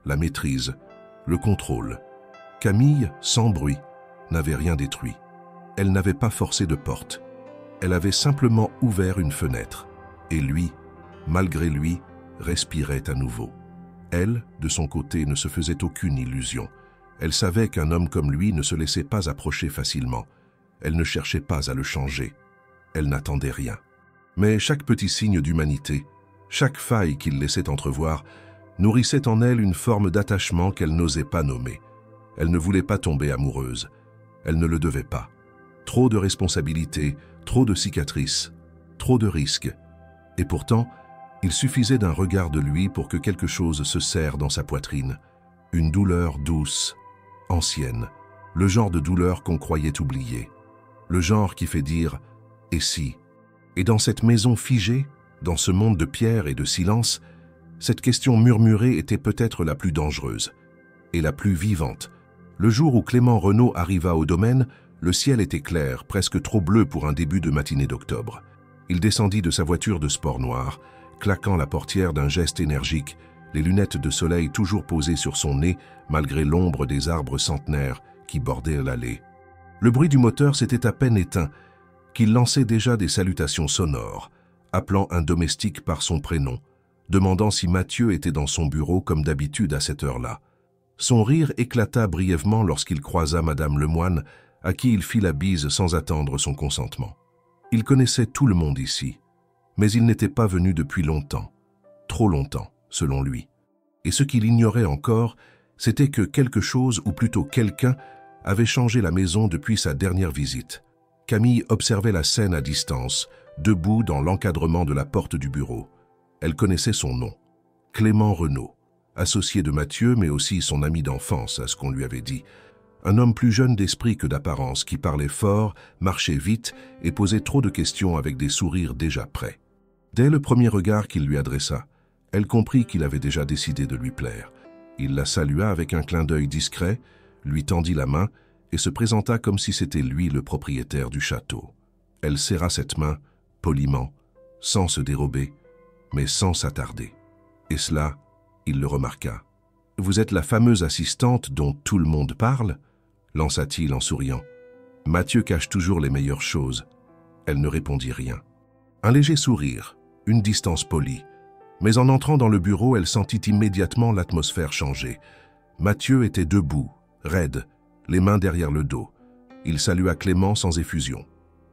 la maîtrise, le contrôle. Camille, sans bruit, n'avait rien détruit. Elle n'avait pas forcé de porte. Elle avait simplement ouvert une fenêtre. Et lui, malgré lui, respirait à nouveau. Elle, de son côté, ne se faisait aucune illusion. Elle savait qu'un homme comme lui ne se laissait pas approcher facilement. Elle ne cherchait pas à le changer. Elle n'attendait rien. Mais chaque petit signe d'humanité, chaque faille qu'il laissait entrevoir, nourrissait en elle une forme d'attachement qu'elle n'osait pas nommer. Elle ne voulait pas tomber amoureuse. Elle ne le devait pas. Trop de responsabilités, trop de cicatrices, trop de risques. Et pourtant, il suffisait d'un regard de lui pour que quelque chose se serre dans sa poitrine. Une douleur douce, ancienne, le genre de douleur qu'on croyait oublier. Le genre qui fait dire « et si ?» Et dans cette maison figée, dans ce monde de pierre et de silence, cette question murmurée était peut-être la plus dangereuse et la plus vivante. Le jour où Clément Renaud arriva au domaine, le ciel était clair, presque trop bleu pour un début de matinée d'octobre. Il descendit de sa voiture de sport noir, claquant la portière d'un geste énergique, les lunettes de soleil toujours posées sur son nez, malgré l'ombre des arbres centenaires qui bordaient l'allée. Le bruit du moteur s'était à peine éteint, qu'il lançait déjà des salutations sonores, appelant un domestique par son prénom, demandant si Mathieu était dans son bureau comme d'habitude à cette heure-là. Son rire éclata brièvement lorsqu'il croisa Madame Lemoine, à qui il fit la bise sans attendre son consentement. Il connaissait tout le monde ici, mais il n'était pas venu depuis longtemps, trop longtemps, selon lui. Et ce qu'il ignorait encore, c'était que quelque chose, ou plutôt quelqu'un, avait changé la maison depuis sa dernière visite. Camille observait la scène à distance, debout dans l'encadrement de la porte du bureau. Elle connaissait son nom, Clément Renaud, associé de Mathieu, mais aussi son ami d'enfance, à ce qu'on lui avait dit. Un homme plus jeune d'esprit que d'apparence, qui parlait fort, marchait vite et posait trop de questions avec des sourires déjà prêts. Dès le premier regard qu'il lui adressa, elle comprit qu'il avait déjà décidé de lui plaire. Il la salua avec un clin d'œil discret, lui tendit la main et se présenta comme si c'était lui le propriétaire du château. Elle serra cette main, poliment, sans se dérober, mais sans s'attarder. Et cela, il le remarqua. « Vous êtes la fameuse assistante dont tout le monde parle ?» lança-t-il en souriant. « Mathieu cache toujours les meilleures choses. » Elle ne répondit rien. Un léger sourire, une distance polie. Mais en entrant dans le bureau, elle sentit immédiatement l'atmosphère changer. Mathieu était debout, raide, les mains derrière le dos. Il salua Clément sans effusion.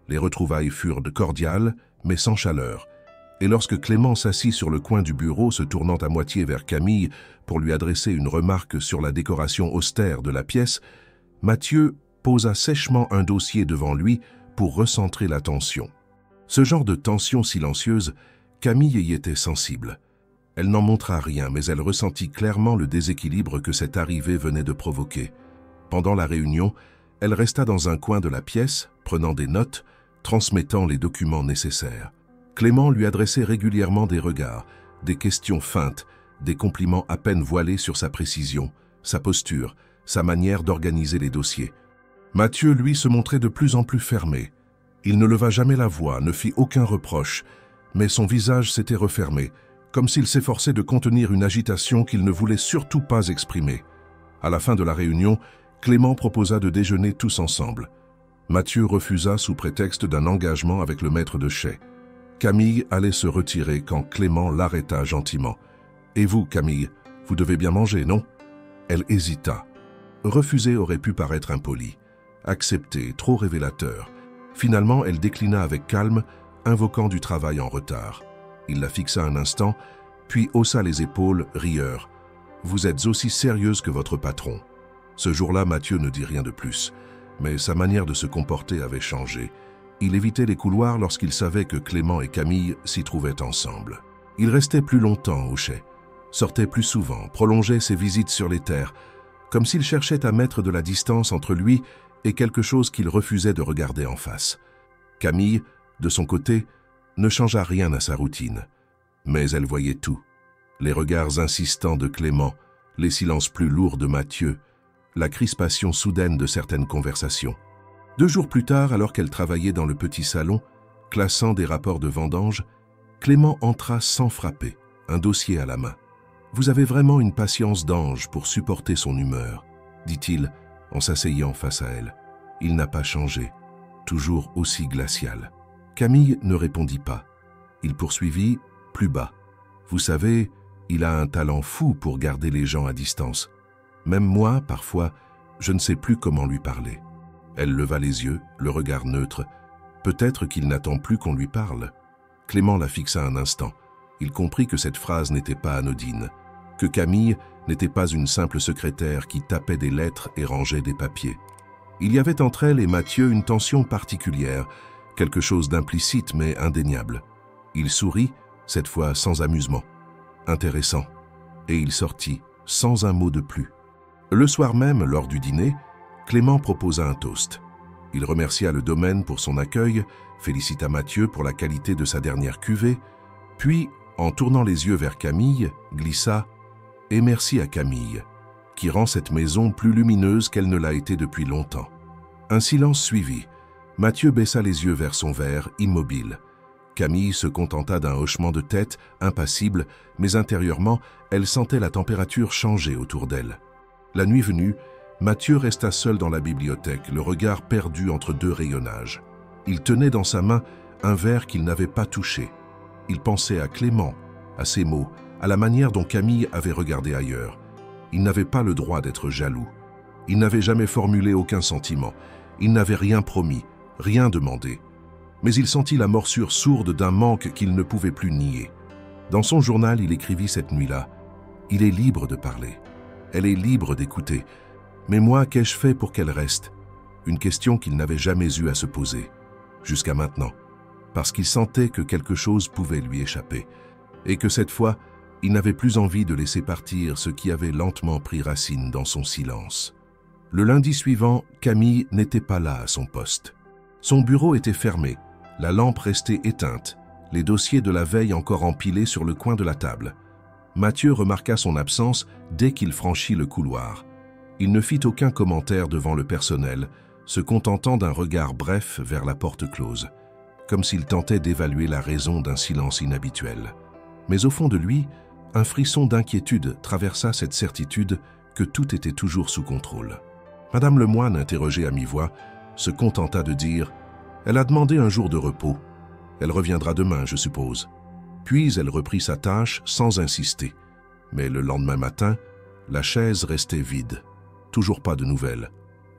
Les retrouvailles furent cordiales, mais sans chaleur. Et lorsque Clément s'assit sur le coin du bureau, se tournant à moitié vers Camille pour lui adresser une remarque sur la décoration austère de la pièce, Mathieu posa sèchement un dossier devant lui pour recentrer l'attention. Ce genre de tension silencieuse, Camille y était sensible. Elle n'en montra rien, mais elle ressentit clairement le déséquilibre que cette arrivée venait de provoquer. Pendant la réunion, elle resta dans un coin de la pièce, prenant des notes, transmettant les documents nécessaires. Clément lui adressait régulièrement des regards, des questions feintes, des compliments à peine voilés sur sa précision, sa posture, sa manière d'organiser les dossiers. Mathieu, lui, se montrait de plus en plus fermé. Il ne leva jamais la voix, ne fit aucun reproche, mais son visage s'était refermé, comme s'il s'efforçait de contenir une agitation qu'il ne voulait surtout pas exprimer. À la fin de la réunion, Clément proposa de déjeuner tous ensemble. Mathieu refusa sous prétexte d'un engagement avec le maître de chai. Camille allait se retirer quand Clément l'arrêta gentiment. « Et vous, Camille, vous devez bien manger, non ?» Elle hésita. Refuser aurait pu paraître impoli. Accepter, trop révélateur. Finalement, elle déclina avec calme, invoquant du travail en retard. Il la fixa un instant, puis haussa les épaules, rieur. « Vous êtes aussi sérieuse que votre patron. » Ce jour-là, Mathieu ne dit rien de plus, mais sa manière de se comporter avait changé. Il évitait les couloirs lorsqu'il savait que Clément et Camille s'y trouvaient ensemble. Il restait plus longtemps au chai, sortait plus souvent, prolongeait ses visites sur les terres, comme s'il cherchait à mettre de la distance entre lui et quelque chose qu'il refusait de regarder en face. Camille, de son côté, ne changea rien à sa routine, mais elle voyait tout. Les regards insistants de Clément, les silences plus lourds de Mathieu, la crispation soudaine de certaines conversations. 2 jours plus tard, alors qu'elle travaillait dans le petit salon, classant des rapports de vendange, Clément entra sans frapper, un dossier à la main. « Vous avez vraiment une patience d'ange pour supporter son humeur, » dit-il en s'asseyant face à elle. Il n'a pas changé, toujours aussi glacial. Camille ne répondit pas. Il poursuivit plus bas. « Vous savez, il a un talent fou pour garder les gens à distance. Même moi, parfois, je ne sais plus comment lui parler. » Elle leva les yeux, le regard neutre. Peut-être qu'il n'attend plus qu'on lui parle. Clément la fixa un instant. Il comprit que cette phrase n'était pas anodine, que Camille n'était pas une simple secrétaire qui tapait des lettres et rangeait des papiers. Il y avait entre elle et Mathieu une tension particulière, quelque chose d'implicite mais indéniable. Il sourit, cette fois sans amusement. Intéressant. Et il sortit, sans un mot de plus. Le soir même, lors du dîner, Clément proposa un toast. Il remercia le domaine pour son accueil, félicita Mathieu pour la qualité de sa dernière cuvée, puis, en tournant les yeux vers Camille, glissa « Et merci à Camille, qui rend cette maison plus lumineuse qu'elle ne l'a été depuis longtemps. » Un silence suivit. Mathieu baissa les yeux vers son verre, immobile. Camille se contenta d'un hochement de tête, impassible, mais intérieurement, elle sentait la température changer autour d'elle. La nuit venue, Mathieu resta seul dans la bibliothèque, le regard perdu entre 2 rayonnages. Il tenait dans sa main un verre qu'il n'avait pas touché. Il pensait à Clément, à ses mots, à la manière dont Camille avait regardé ailleurs. Il n'avait pas le droit d'être jaloux. Il n'avait jamais formulé aucun sentiment. Il n'avait rien promis, rien demandé. Mais il sentit la morsure sourde d'un manque qu'il ne pouvait plus nier. Dans son journal, il écrivit cette nuit-là « Il est libre de parler. Elle est libre d'écouter. Mais moi, qu'ai-je fait pour qu'elle reste ?» Une question qu'il n'avait jamais eu à se poser, jusqu'à maintenant, parce qu'il sentait que quelque chose pouvait lui échapper, et que cette fois, il n'avait plus envie de laisser partir ce qui avait lentement pris racine dans son silence. Le lundi suivant, Camille n'était pas là à son poste. Son bureau était fermé, la lampe restait éteinte, les dossiers de la veille encore empilés sur le coin de la table. Mathieu remarqua son absence dès qu'il franchit le couloir. Il ne fit aucun commentaire devant le personnel, se contentant d'un regard bref vers la porte close, comme s'il tentait d'évaluer la raison d'un silence inhabituel. Mais au fond de lui, un frisson d'inquiétude traversa cette certitude que tout était toujours sous contrôle. Madame Lemoine, interrogée à mi-voix, se contenta de dire « Elle a demandé un jour de repos. Elle reviendra demain, je suppose. » Puis elle reprit sa tâche sans insister. Mais le lendemain matin, la chaise restait vide. Toujours pas de nouvelles.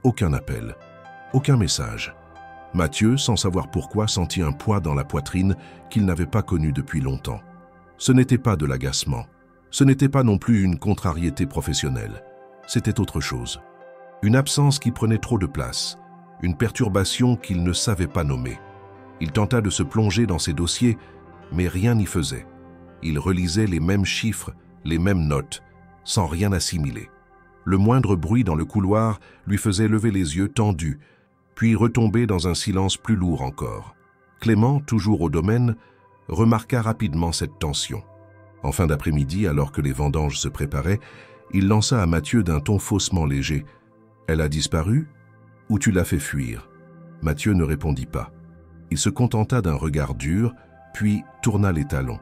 Aucun appel. Aucun message. Mathieu, sans savoir pourquoi, sentit un poids dans la poitrine qu'il n'avait pas connu depuis longtemps. Ce n'était pas de l'agacement. Ce n'était pas non plus une contrariété professionnelle. C'était autre chose. Une absence qui prenait trop de place. Une perturbation qu'il ne savait pas nommer. Il tenta de se plonger dans ses dossiers, mais rien n'y faisait. Il relisait les mêmes chiffres, les mêmes notes, sans rien assimiler. Le moindre bruit dans le couloir lui faisait lever les yeux tendus, puis retomber dans un silence plus lourd encore. Clément, toujours au domaine, remarqua rapidement cette tension. En fin d'après-midi, alors que les vendanges se préparaient, il lança à Mathieu d'un ton faussement léger « Elle a disparu ? Ou tu l'as fait fuir ?» Mathieu ne répondit pas. Il se contenta d'un regard dur, puis tourna les talons.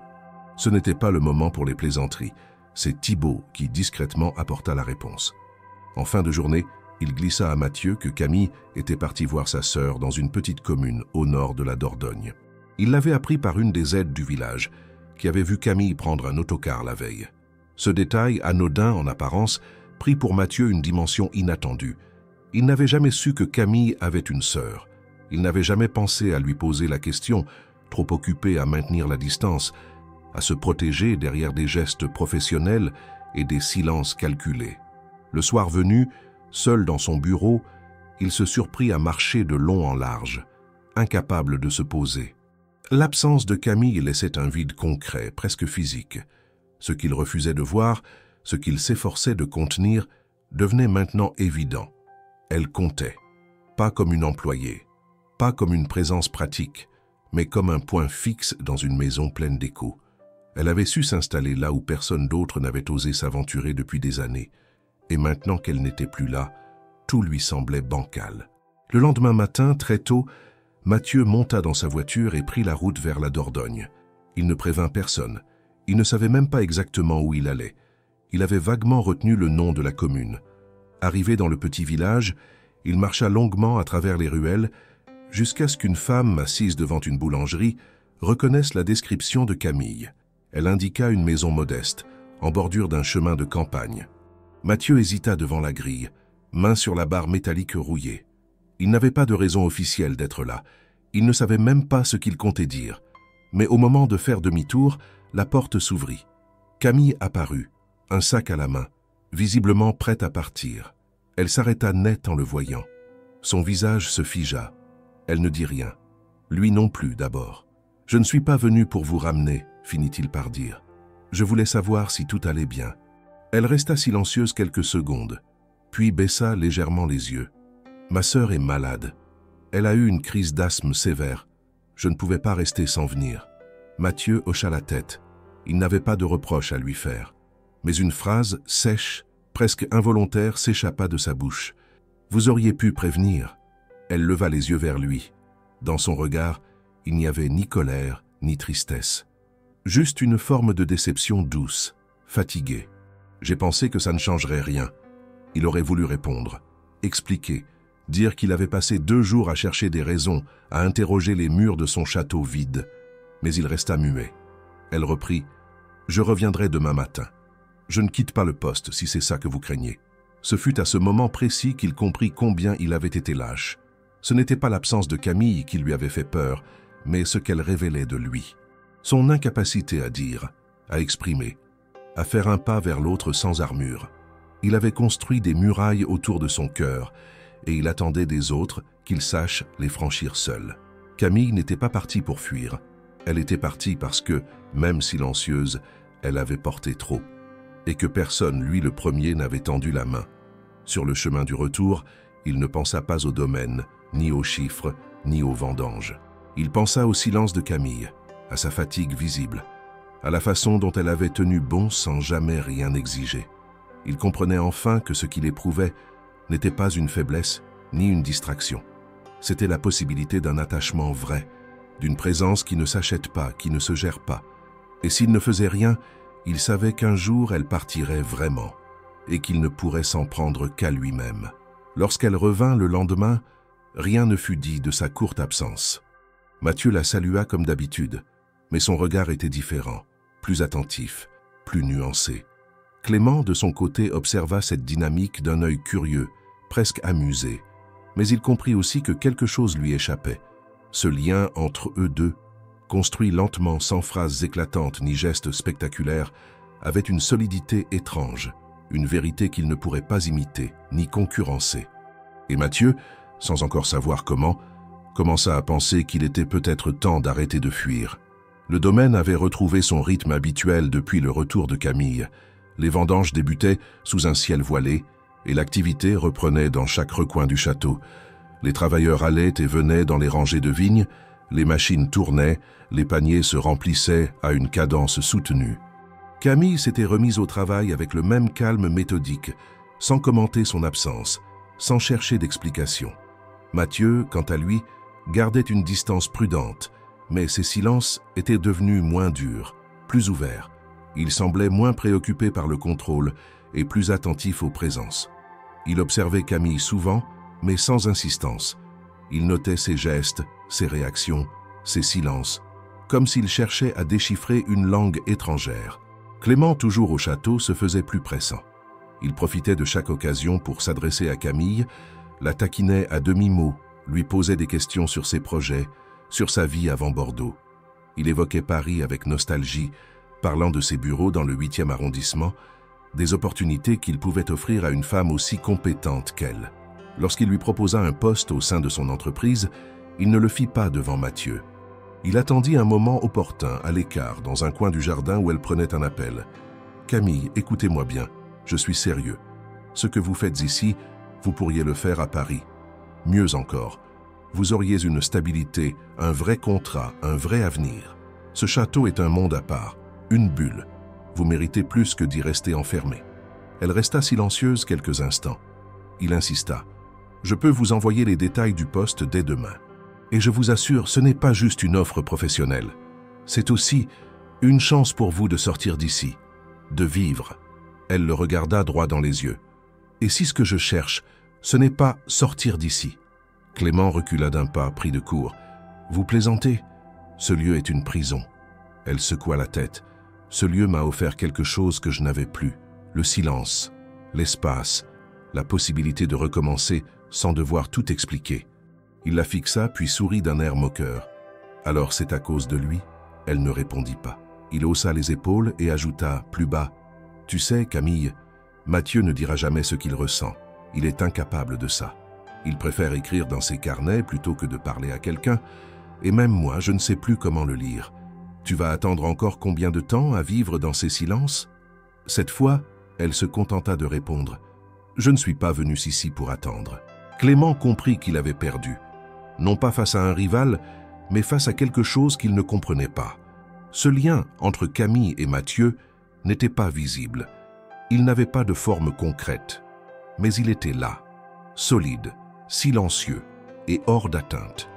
Ce n'était pas le moment pour les plaisanteries. C'est Thibaut qui discrètement apporta la réponse. En fin de journée, il glissa à Mathieu que Camille était partie voir sa sœur dans une petite commune au nord de la Dordogne. Il l'avait appris par une des aides du village, qui avait vu Camille prendre un autocar la veille. Ce détail, anodin en apparence, prit pour Mathieu une dimension inattendue. Il n'avait jamais su que Camille avait une sœur. Il n'avait jamais pensé à lui poser la question, trop occupé à maintenir la distance, à se protéger derrière des gestes professionnels et des silences calculés. Le soir venu, seul dans son bureau, il se surprit à marcher de long en large, incapable de se poser. L'absence de Camille laissait un vide concret, presque physique. Ce qu'il refusait de voir, ce qu'il s'efforçait de contenir, devenait maintenant évident. Elle comptait, pas comme une employée, pas comme une présence pratique, mais comme un point fixe dans une maison pleine d'échos. Elle avait su s'installer là où personne d'autre n'avait osé s'aventurer depuis des années. Et maintenant qu'elle n'était plus là, tout lui semblait bancal. Le lendemain matin, très tôt, Mathieu monta dans sa voiture et prit la route vers la Dordogne. Il ne prévint personne. Il ne savait même pas exactement où il allait. Il avait vaguement retenu le nom de la commune. Arrivé dans le petit village, il marcha longuement à travers les ruelles jusqu'à ce qu'une femme, assise devant une boulangerie, reconnaisse la description de Camille. Elle indiqua une maison modeste, en bordure d'un chemin de campagne. Mathieu hésita devant la grille, main sur la barre métallique rouillée. Il n'avait pas de raison officielle d'être là. Il ne savait même pas ce qu'il comptait dire. Mais au moment de faire demi-tour, la porte s'ouvrit. Camille apparut, un sac à la main, visiblement prête à partir. Elle s'arrêta net en le voyant. Son visage se figea. Elle ne dit rien. Lui non plus d'abord. « Je ne suis pas venu pour vous ramener », finit-il par dire. « Je voulais savoir si tout allait bien. » Elle resta silencieuse quelques secondes, puis baissa légèrement les yeux. « Ma sœur est malade. Elle a eu une crise d'asthme sévère. Je ne pouvais pas rester sans venir. » Mathieu hocha la tête. Il n'avait pas de reproche à lui faire. Mais une phrase sèche, presque involontaire, s'échappa de sa bouche. « Vous auriez pu prévenir. » Elle leva les yeux vers lui. Dans son regard, il n'y avait ni colère, ni tristesse. Juste une forme de déception douce, fatiguée. « J'ai pensé que ça ne changerait rien. » Il aurait voulu répondre, expliquer, dire qu'il avait passé 2 jours à chercher des raisons, à interroger les murs de son château vide. Mais il resta muet. Elle reprit « Je reviendrai demain matin. Je ne quitte pas le poste si c'est ça que vous craignez. » Ce fut à ce moment précis qu'il comprit combien il avait été lâche. Ce n'était pas l'absence de Camille qui lui avait fait peur, mais ce qu'elle révélait de lui. Son incapacité à dire, à exprimer, à faire un pas vers l'autre sans armure. Il avait construit des murailles autour de son cœur, et il attendait des autres qu'ils sachent les franchir seuls. Camille n'était pas partie pour fuir. Elle était partie parce que, même silencieuse, elle avait porté trop. Et que personne, lui le premier, n'avait tendu la main. Sur le chemin du retour, il ne pensa pas au domaine, ni aux chiffres, ni aux vendanges. Il pensa au silence de Camille, à sa fatigue visible, à la façon dont elle avait tenu bon sans jamais rien exiger. Il comprenait enfin que ce qu'il éprouvait n'était pas une faiblesse ni une distraction. C'était la possibilité d'un attachement vrai, d'une présence qui ne s'achète pas, qui ne se gère pas. Et s'il ne faisait rien, il savait qu'un jour elle partirait vraiment, et qu'il ne pourrait s'en prendre qu'à lui-même. Lorsqu'elle revint le lendemain, rien ne fut dit de sa courte absence. Mathieu la salua comme d'habitude, mais son regard était différent, plus attentif, plus nuancé. Clément, de son côté, observa cette dynamique d'un œil curieux, presque amusé, mais il comprit aussi que quelque chose lui échappait. Ce lien entre eux deux, construit lentement sans phrases éclatantes ni gestes spectaculaires, avait une solidité étrange, une vérité qu'il ne pourrait pas imiter, ni concurrencer. Et Mathieu, sans encore savoir comment, commença à penser qu'il était peut-être temps d'arrêter de fuir. Le domaine avait retrouvé son rythme habituel depuis le retour de Camille. Les vendanges débutaient sous un ciel voilé, et l'activité reprenait dans chaque recoin du château. Les travailleurs allaient et venaient dans les rangées de vignes, les machines tournaient, les paniers se remplissaient à une cadence soutenue. Camille s'était remise au travail avec le même calme méthodique, sans commenter son absence, sans chercher d'explication. Mathieu, quant à lui, gardait une distance prudente, mais ses silences étaient devenus moins durs, plus ouverts. Il semblait moins préoccupé par le contrôle et plus attentif aux présences. Il observait Camille souvent, mais sans insistance. Il notait ses gestes, ses réactions, ses silences, comme s'il cherchait à déchiffrer une langue étrangère. Clément, toujours au château, se faisait plus pressant. Il profitait de chaque occasion pour s'adresser à Camille, la taquinait à demi-mot, lui posait des questions sur ses projets, sur sa vie avant Bordeaux. Il évoquait Paris avec nostalgie, parlant de ses bureaux dans le 8e arrondissement, des opportunités qu'il pouvait offrir à une femme aussi compétente qu'elle. Lorsqu'il lui proposa un poste au sein de son entreprise, il ne le fit pas devant Mathieu. Il attendit un moment opportun, à l'écart, dans un coin du jardin où elle prenait un appel. « Camille, écoutez-moi bien, je suis sérieux. Ce que vous faites ici, vous pourriez le faire à Paris. Mieux encore, vous auriez une stabilité, un vrai contrat, un vrai avenir. Ce château est un monde à part, une bulle. Vous méritez plus que d'y rester enfermé. » Elle resta silencieuse quelques instants. Il insista. « Je peux vous envoyer les détails du poste dès demain. Et je vous assure, ce n'est pas juste une offre professionnelle. C'est aussi une chance pour vous de sortir d'ici, de vivre. » Elle le regarda droit dans les yeux. « Et si ce que je cherche, ce n'est pas sortir d'ici ?» Clément recula d'un pas, pris de court. « Vous plaisantez? Ce lieu est une prison. » Elle secoua la tête. « Ce lieu m'a offert quelque chose que je n'avais plus. Le silence, l'espace, la possibilité de recommencer sans devoir tout expliquer. » Il la fixa, puis sourit d'un air moqueur. « Alors c'est à cause de lui ?» Elle ne répondit pas. Il haussa les épaules et ajouta plus bas. « Tu sais, Camille, Mathieu ne dira jamais ce qu'il ressent. Il est incapable de ça. Il préfère écrire dans ses carnets plutôt que de parler à quelqu'un. Et même moi, je ne sais plus comment le lire. Tu vas attendre encore combien de temps à vivre dans ces silences ?» Cette fois, elle se contenta de répondre. « Je ne suis pas venu ici pour attendre. » Clément comprit qu'il avait perdu. Non pas face à un rival, mais face à quelque chose qu'il ne comprenait pas. Ce lien entre Camille et Mathieu n'était pas visible. Il n'avait pas de forme concrète. Mais il était là, solide, silencieux et hors d'atteinte.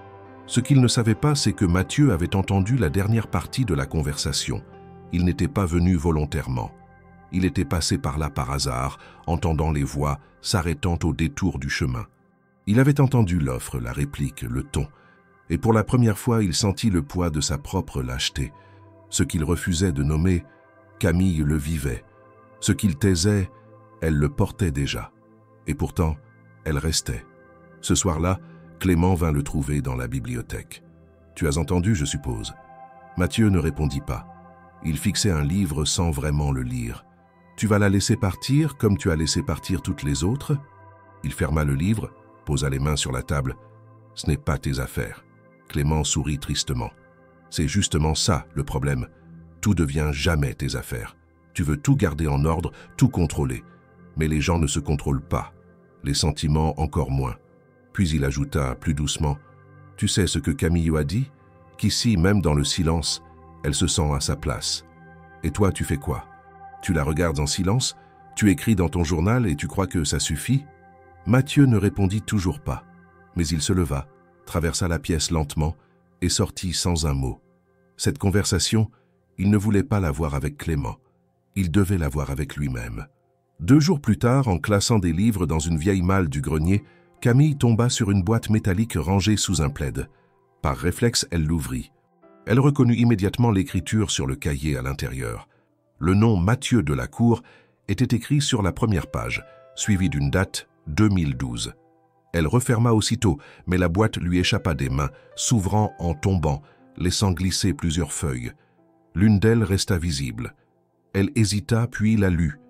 Ce qu'il ne savait pas, c'est que Mathieu avait entendu la dernière partie de la conversation. Il n'était pas venu volontairement. Il était passé par là par hasard, entendant les voix, s'arrêtant au détour du chemin. Il avait entendu l'offre, la réplique, le ton, et pour la première fois il sentit le poids de sa propre lâcheté. Ce qu'il refusait de nommer, Camille le vivait. Ce qu'il taisait, elle le portait déjà. Et pourtant, elle restait. Ce soir-là, Clément vint le trouver dans la bibliothèque. « Tu as entendu, je suppose ?» Mathieu ne répondit pas. Il fixait un livre sans vraiment le lire. « Tu vas la laisser partir comme tu as laissé partir toutes les autres ?» Il ferma le livre, posa les mains sur la table. « Ce n'est pas tes affaires. » Clément sourit tristement. « C'est justement ça, le problème. Tout devient jamais tes affaires. Tu veux tout garder en ordre, tout contrôler. Mais les gens ne se contrôlent pas. Les sentiments encore moins. » Puis il ajouta plus doucement. « Tu sais ce que Camille a dit? Qu'ici, même dans le silence, elle se sent à sa place. Et toi, tu fais quoi? Tu la regardes en silence? Tu écris dans ton journal et tu crois que ça suffit ?» Mathieu ne répondit toujours pas, mais il se leva, traversa la pièce lentement et sortit sans un mot. Cette conversation, il ne voulait pas l'avoir avec Clément. Il devait l'avoir avec lui-même. 2 jours plus tard, en classant des livres dans une vieille malle du grenier, Camille tomba sur une boîte métallique rangée sous un plaid. Par réflexe, elle l'ouvrit. Elle reconnut immédiatement l'écriture sur le cahier à l'intérieur. Le nom Mathieu de la Cour était écrit sur la première page, suivi d'une date 2012. Elle referma aussitôt, mais la boîte lui échappa des mains, s'ouvrant en tombant, laissant glisser plusieurs feuilles. L'une d'elles resta visible. Elle hésita, puis la lut.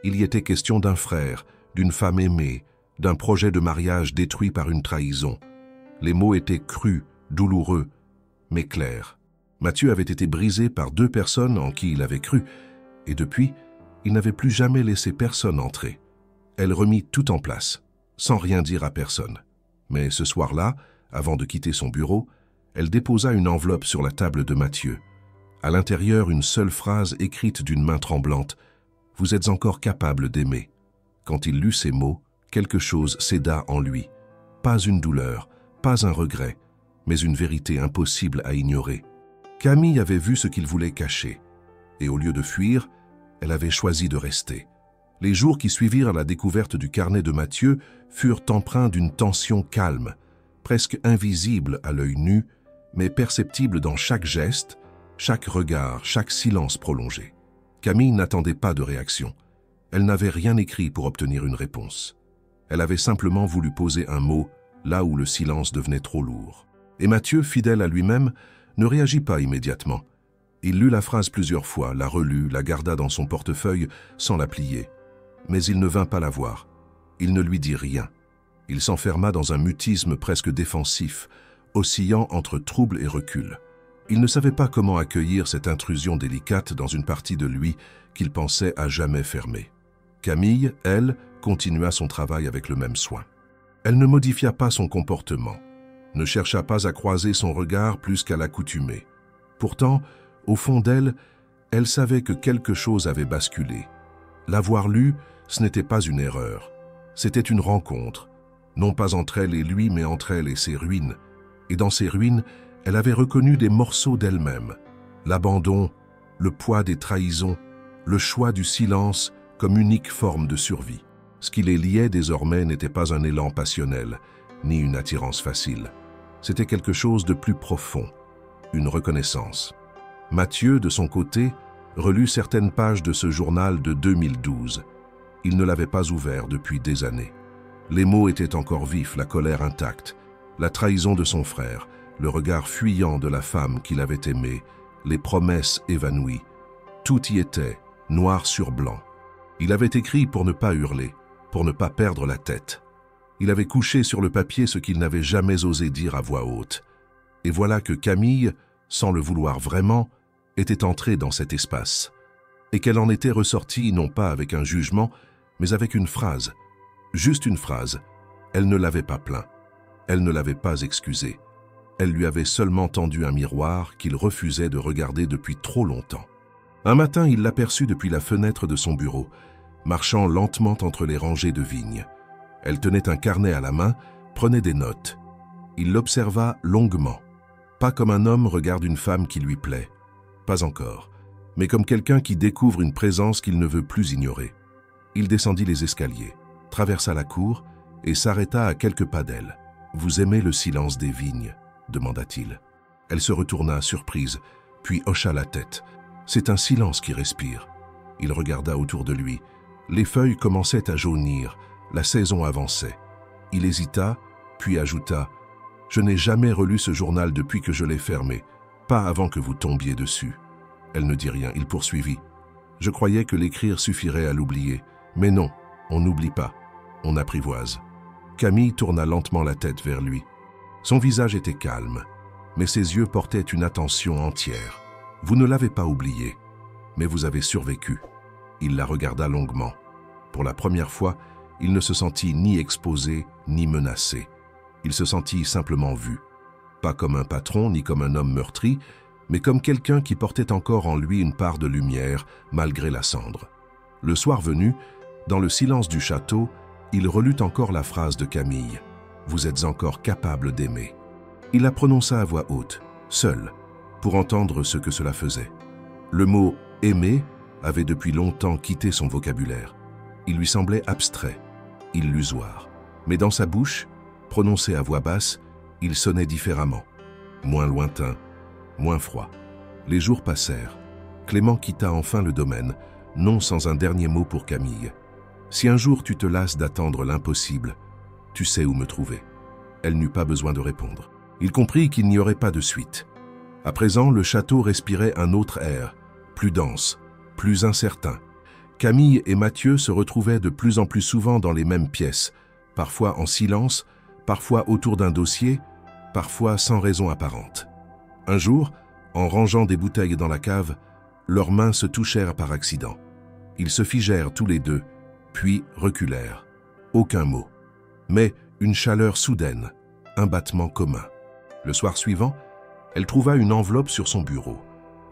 Il y était question d'un frère, d'une femme aimée, d'un projet de mariage détruit par une trahison. Les mots étaient crus, douloureux, mais clairs. Mathieu avait été brisé par 2 personnes en qui il avait cru, et depuis, il n'avait plus jamais laissé personne entrer. Elle remit tout en place, sans rien dire à personne. Mais ce soir-là, avant de quitter son bureau, elle déposa une enveloppe sur la table de Mathieu. À l'intérieur, une seule phrase écrite d'une main tremblante. « Vous êtes encore capable d'aimer. » Quand il lut ces mots, quelque chose céda en lui. Pas une douleur, pas un regret, mais une vérité impossible à ignorer. Camille avait vu ce qu'il voulait cacher, et au lieu de fuir, elle avait choisi de rester. Les jours qui suivirent la découverte du carnet de Mathieu furent empreints d'une tension calme, presque invisible à l'œil nu, mais perceptible dans chaque geste, chaque regard, chaque silence prolongé. Camille n'attendait pas de réaction. Elle n'avait rien écrit pour obtenir une réponse. Elle avait simplement voulu poser un mot là où le silence devenait trop lourd. Et Mathieu, fidèle à lui-même, ne réagit pas immédiatement. Il lut la phrase plusieurs fois, la relut, la garda dans son portefeuille sans la plier. Mais il ne vint pas la voir. Il ne lui dit rien. Il s'enferma dans un mutisme presque défensif, oscillant entre trouble et recul. Il ne savait pas comment accueillir cette intrusion délicate dans une partie de lui qu'il pensait à jamais fermer. Camille, elle, continua son travail avec le même soin. Elle ne modifia pas son comportement, ne chercha pas à croiser son regard plus qu'à l'accoutumer. Pourtant, au fond d'elle, elle savait que quelque chose avait basculé. L'avoir lu, ce n'était pas une erreur. C'était une rencontre, non pas entre elle et lui, mais entre elle et ses ruines. Et dans ces ruines, elle avait reconnu des morceaux d'elle-même. L'abandon, le poids des trahisons, le choix du silence comme unique forme de survie. Ce qui les liait désormais n'était pas un élan passionnel, ni une attirance facile. C'était quelque chose de plus profond, une reconnaissance. Mathieu, de son côté, relut certaines pages de ce journal de 2012. Il ne l'avait pas ouvert depuis des années. Les mots étaient encore vifs, la colère intacte, la trahison de son frère, le regard fuyant de la femme qu'il avait aimée, les promesses évanouies. Tout y était, noir sur blanc. Il avait écrit pour ne pas hurler, pour ne pas perdre la tête. Il avait couché sur le papier ce qu'il n'avait jamais osé dire à voix haute. Et voilà que Camille, sans le vouloir vraiment, était entrée dans cet espace, et qu'elle en était ressortie non pas avec un jugement, mais avec une phrase. Juste une phrase. Elle ne l'avait pas plaint. Elle ne l'avait pas excusé. Elle lui avait seulement tendu un miroir qu'il refusait de regarder depuis trop longtemps. Un matin, il l'aperçut depuis la fenêtre de son bureau, marchant lentement entre les rangées de vignes. Elle tenait un carnet à la main, prenait des notes. Il l'observa longuement, pas comme un homme regarde une femme qui lui plaît, pas encore, mais comme quelqu'un qui découvre une présence qu'il ne veut plus ignorer. Il descendit les escaliers, traversa la cour et s'arrêta à quelques pas d'elle. « Vous aimez le silence des vignes ?» demanda-t-il. Elle se retourna, surprise, puis hocha la tête. « C'est un silence qui respire. » Il regarda autour de lui. Les feuilles commençaient à jaunir, la saison avançait. Il hésita, puis ajouta « Je n'ai jamais relu ce journal depuis que je l'ai fermé, pas avant que vous tombiez dessus. » Elle ne dit rien, il poursuivit. « Je croyais que l'écrire suffirait à l'oublier. Mais non, on n'oublie pas, on apprivoise. » Camille tourna lentement la tête vers lui. Son visage était calme, mais ses yeux portaient une attention entière. « Vous ne l'avez pas oublié, mais vous avez survécu. » Il la regarda longuement. Pour la première fois, il ne se sentit ni exposé, ni menacé. Il se sentit simplement vu. Pas comme un patron, ni comme un homme meurtri, mais comme quelqu'un qui portait encore en lui une part de lumière, malgré la cendre. Le soir venu, dans le silence du château, il relut encore la phrase de Camille. « Vous êtes encore capable d'aimer. » Il la prononça à voix haute, seul, pour entendre ce que cela faisait. Le mot « aimer » avait depuis longtemps quitté son vocabulaire. Il lui semblait abstrait, illusoire. Mais dans sa bouche, prononcé à voix basse, il sonnait différemment, moins lointain, moins froid. Les jours passèrent. Clément quitta enfin le domaine, non sans un dernier mot pour Camille. « Si un jour tu te lasses d'attendre l'impossible, tu sais où me trouver. » Elle n'eut pas besoin de répondre. Il comprit qu'il n'y aurait pas de suite. À présent, le château respirait un autre air, plus dense, plus incertain. Camille et Mathieu se retrouvaient de plus en plus souvent dans les mêmes pièces, parfois en silence, parfois autour d'un dossier, parfois sans raison apparente. Un jour, en rangeant des bouteilles dans la cave, leurs mains se touchèrent par accident. Ils se figèrent tous les deux, puis reculèrent. Aucun mot, mais une chaleur soudaine, un battement commun. Le soir suivant, elle trouva une enveloppe sur son bureau.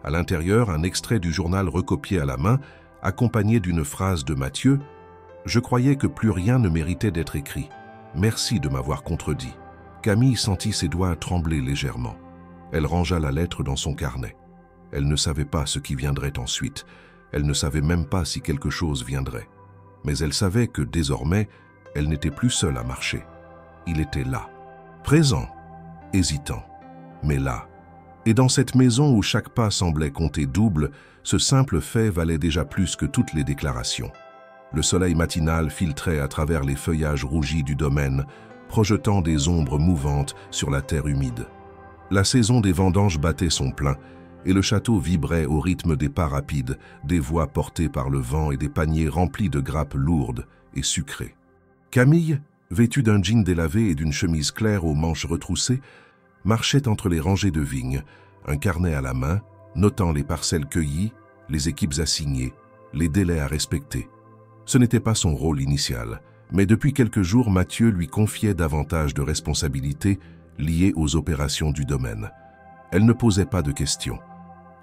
À l'intérieur, un extrait du journal recopié à la main, accompagné d'une phrase de Mathieu. « Je croyais que plus rien ne méritait d'être écrit. Merci de m'avoir contredit. » Camille sentit ses doigts trembler légèrement. Elle rangea la lettre dans son carnet. Elle ne savait pas ce qui viendrait ensuite. Elle ne savait même pas si quelque chose viendrait. Mais elle savait que, désormais, elle n'était plus seule à marcher. Il était là, présent, hésitant, mais là. Et dans cette maison où chaque pas semblait compter double, ce simple fait valait déjà plus que toutes les déclarations. Le soleil matinal filtrait à travers les feuillages rougis du domaine, projetant des ombres mouvantes sur la terre humide. La saison des vendanges battait son plein, et le château vibrait au rythme des pas rapides, des voix portées par le vent et des paniers remplis de grappes lourdes et sucrées. Camille, vêtue d'un jean délavé et d'une chemise claire aux manches retroussées, marchait entre les rangées de vignes, un carnet à la main, notant les parcelles cueillies, les équipes assignées, les délais à respecter. Ce n'était pas son rôle initial, mais depuis quelques jours, Mathieu lui confiait davantage de responsabilités liées aux opérations du domaine. Elle ne posait pas de questions.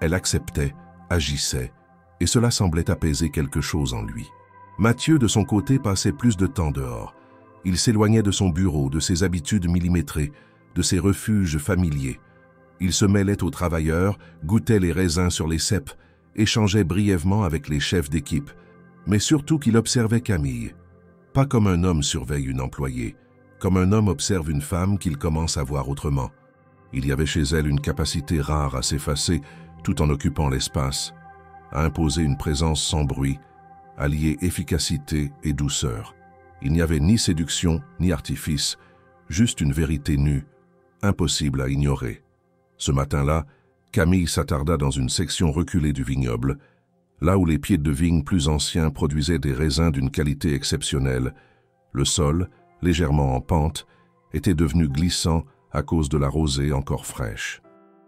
Elle acceptait, agissait, et cela semblait apaiser quelque chose en lui. Mathieu, de son côté, passait plus de temps dehors. Il s'éloignait de son bureau, de ses habitudes millimétrées, de ses refuges familiers. Il se mêlait aux travailleurs, goûtait les raisins sur les cèpes, échangeait brièvement avec les chefs d'équipe, mais surtout qu'il observait Camille. Pas comme un homme surveille une employée, comme un homme observe une femme qu'il commence à voir autrement. Il y avait chez elle une capacité rare à s'effacer tout en occupant l'espace, à imposer une présence sans bruit, à lier efficacité et douceur. Il n'y avait ni séduction ni artifice, juste une vérité nue, impossible à ignorer. Ce matin-là, Camille s'attarda dans une section reculée du vignoble, là où les pieds de vigne plus anciens produisaient des raisins d'une qualité exceptionnelle. Le sol, légèrement en pente, était devenu glissant à cause de la rosée encore fraîche.